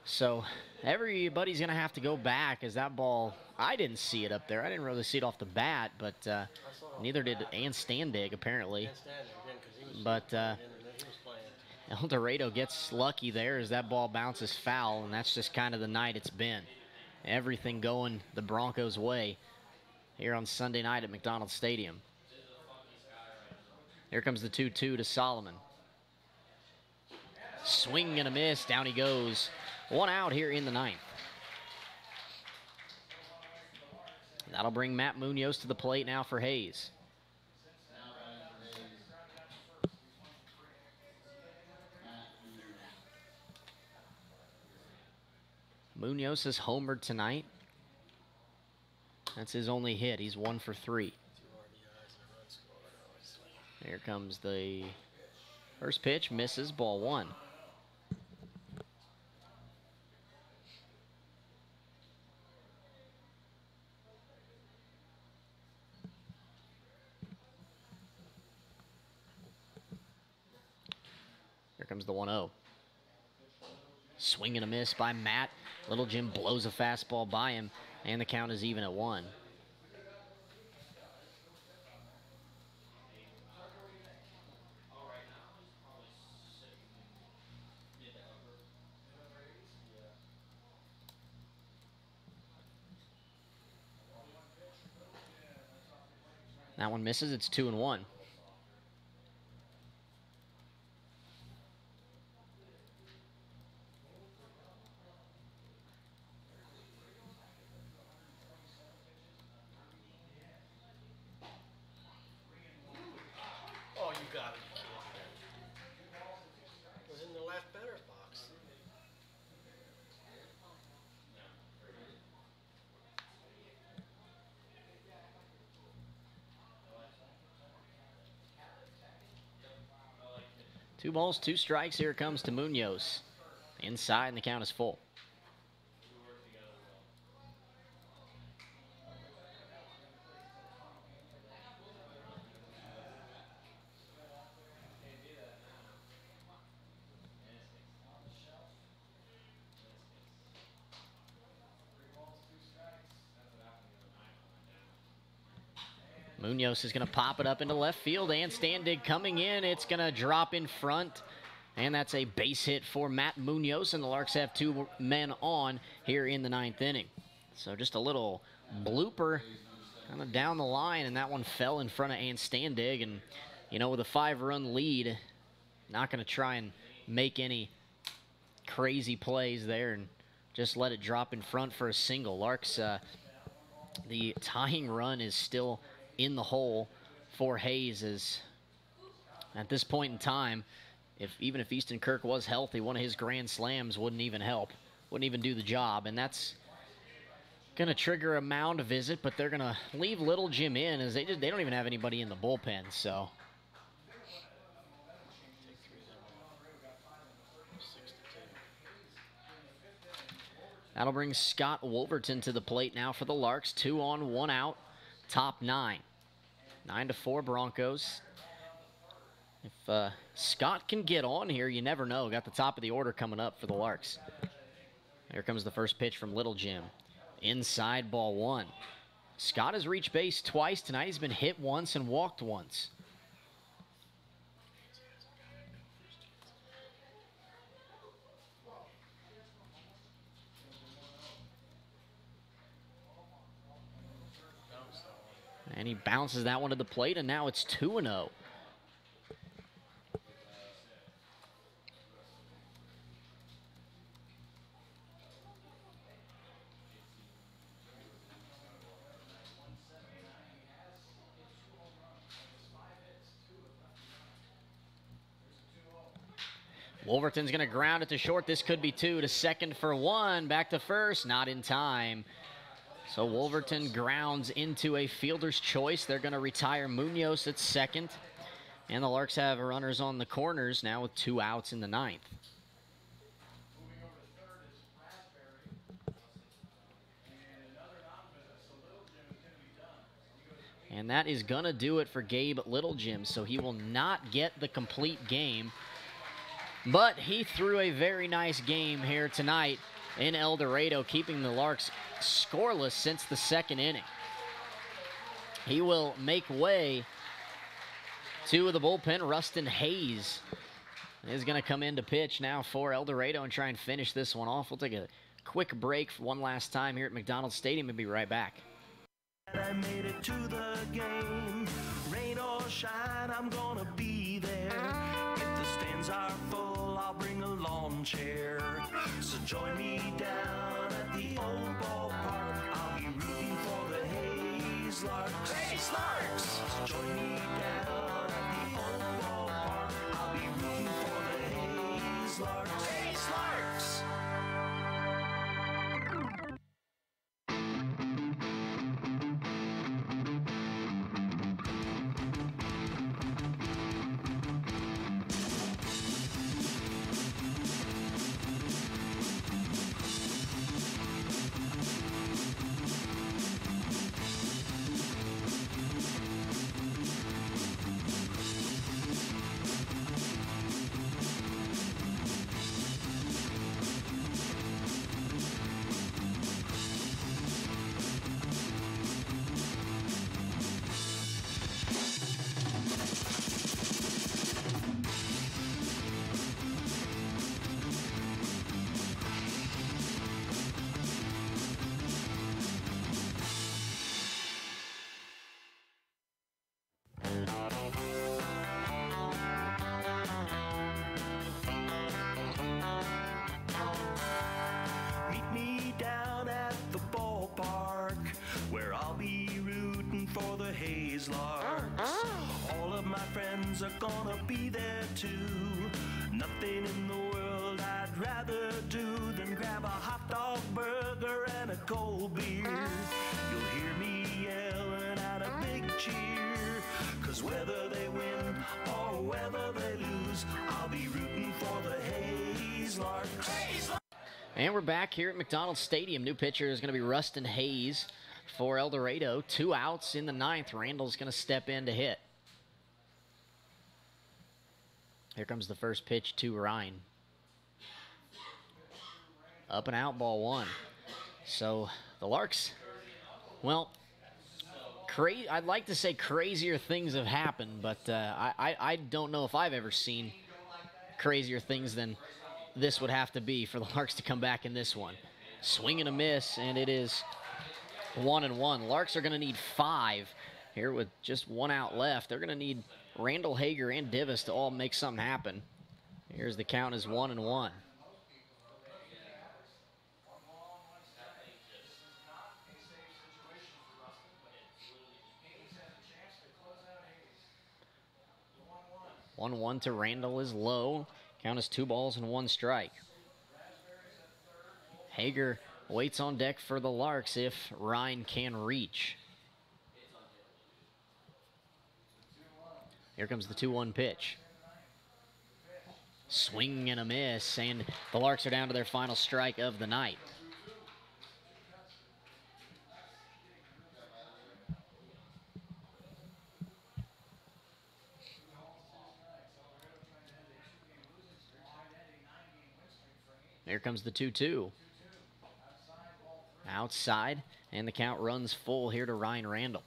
So everybody's going to have to go back as that ball, I didn't see it up there. I didn't really see it off the bat, but neither did Standig apparently. But El Dorado gets lucky there as that ball bounces foul, and that's just kind of the night it's been. Everything going the Broncos' way here on Sunday night at McDonald Stadium. Here comes the 2-2 to Solomon. Swing and a miss. Down he goes. 1 out here in the ninth. That'll bring Matt Munoz to the plate now for Hayes. Munoz has homered tonight. That's his only hit. He's 1 for 3. Here comes the first pitch. Misses. Ball 1. Here comes the 1-0. Swing and a miss by Matt. Little Jim blows a fastball by him, and the count is even at 1. That one misses. It's 2-1. Oh, you got it. It was in the left batter's box. Two balls, 2 strikes. Here it comes to Munoz. Inside, and the count is full. Munoz is going to pop it up into left field, and Standig coming in. It's going to drop in front, and that's a base hit for Matt Munoz, and the Larks have 2 men on here in the 9th inning. So just a little blooper kind of down the line, and that one fell in front of Standig, and, you know, with a 5-run lead, not going to try and make any crazy plays there and just let it drop in front for a single. Larks, the tying run is still in the hole for Hayes, as at this point in time, even if Easton Kirk was healthy, one of his grand slams wouldn't even help, wouldn't even do the job, and that's going to trigger a mound visit, but they're going to leave Little Jim in, as they don't even have anybody in the bullpen, so. That'll bring Scott Wolverton to the plate now for the Larks. 2 on, 1 out. Top 9. 9-4 Broncos. If Scott can get on here, you never know. Got the top of the order coming up for the Larks. Here comes the first pitch from Little Jim. Inside, ball 1. Scott has reached base twice tonight. He's been hit once and walked once. And he bounces that one to the plate, and now it's 2-0. Wolverton's going to ground it to short. This could be 2 to second for 1. Back to first, not in time. So Wolverton grounds into a fielder's choice. They're going to retire Munoz at second. And the Larks have runners on the corners now with 2 outs in the 9th. Moving over to third is Raspberry. And another non-visit, so Little Jim is going to be done. And that is going to do it for Gabe Littlejim. So he will not get the complete game. But he threw a very nice game here tonight in El Dorado, keeping the Larks scoreless since the 2nd inning. He will make way to the bullpen. Rustin Hayes is going to come in to pitch now for El Dorado and try and finish this one off. We'll take a quick break for one last time here at McDonald Stadium and be right back. I made it to the game. Rain or shine, I'm gonna be there. If the stands are full, I'll bring a lawn chair. So join me down at the old ballpark. I'll be rooting for the Hayes Larks. Hayes Larks! So join me down at the old ballpark. I'll be rooting for the Hayes Larks. Hayes Larks! Meet me down at the ballpark, where I'll be rooting for the Hayes Larks. All of my friends are gonna be there too. Nothing in the world I'd rather do than grab a hot dog burger and a cold beer. You'll hear me yelling out a big cheer, 'cause whether they win or whether they lose, I'll be rooting for the Hayes Larks. And we're back here at McDonald Stadium. New pitcher is going to be Rustin Hayes for El Dorado. 2 outs in the 9th. Randall's going to step in to hit. Here comes the first pitch to Ryan. Up and out, ball 1. So the Larks, well, I'd like to say crazier things have happened, but I don't know if I've ever seen crazier things than this would have to be for the Larks to come back in this one. Swing and a miss, and it is 1-1. Larks are going to need 5 here with just 1 out left. They're going to need Randall, Hager, and Divis to all make something happen. Here's the count is 1-1. One 1 to Randall is low. Count is 2 balls and 1 strike. Hager waits on deck for the Larks if Ryan can reach. Here comes the 2-1 pitch. Swing and a miss, and the Larks are down to their final strike of the night. Here comes the 2-2. Outside, and the count runs full here to Ryan Randall.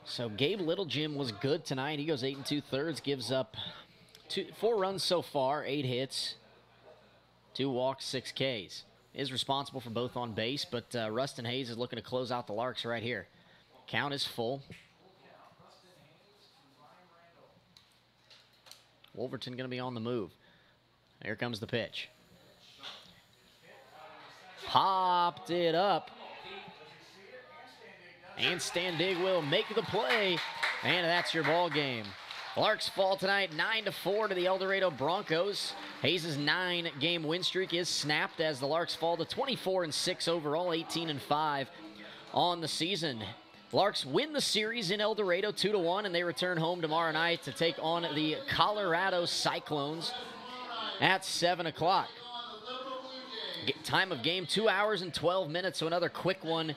So Gabe Littlejim was good tonight. He goes 8 2/3, gives up 4 runs so far, 8 hits, 2 walks, 6 Ks. Is responsible for both on base, but Rustin Hayes is looking to close out the Larks right here. Count is full. Wolverton going to be on the move. Here comes the pitch. Popped it up. And Standig will make the play. And that's your ball game. Larks fall tonight 9-4 to the El Dorado Broncos. Hayes' 9-game win streak is snapped as the Larks fall to 24-6 overall, 18-5 on the season. Larks win the series in El Dorado 2-1, and they return home tomorrow night to take on the Colorado Cyclones at 7 o'clock. Time of game, 2 hours and 12 minutes, so another quick one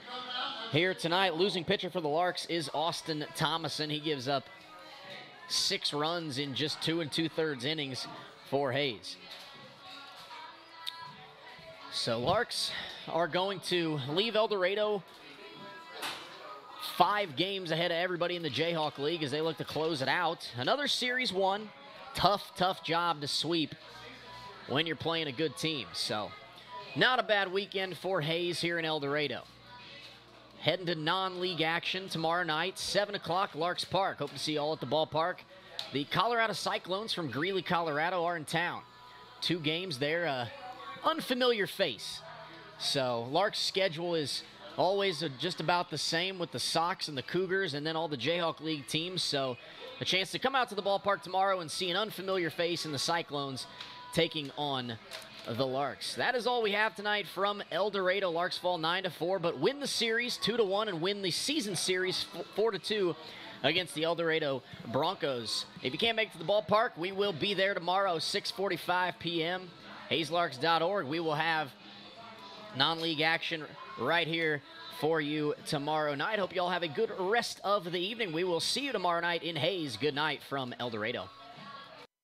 here tonight. Losing pitcher for the Larks is Austin Thomason. He gives up 6 runs in just 2 2/3 innings for Hayes. So Larks are going to leave El Dorado 5 games ahead of everybody in the Jayhawk League as they look to close it out. Another Series 1. Tough job to sweep when you're playing a good team. So not a bad weekend for Hayes here in El Dorado. Heading to non-league action tomorrow night, 7 o'clock, Larks Park. Hope to see you all at the ballpark. The Colorado Cyclones from Greeley, Colorado are in town. 2 games there, unfamiliar face. So Larks' schedule is always just about the same with the Sox and the Cougars and then all the Jayhawk League teams. So a chance to come out to the ballpark tomorrow and see an unfamiliar face in the Cyclones taking on the Larks. That is all we have tonight from El Dorado. Larks fall 9-4, but win the series 2-1 and win the season series 4-2 against the El Dorado Broncos. If you can't make it to the ballpark, we will be there tomorrow, 6:45 p.m. HayesLarks.org. We will have non-league action right here for you tomorrow night. Hope you all have a good rest of the evening. We will see you tomorrow night in Hayes. Good night from El Dorado.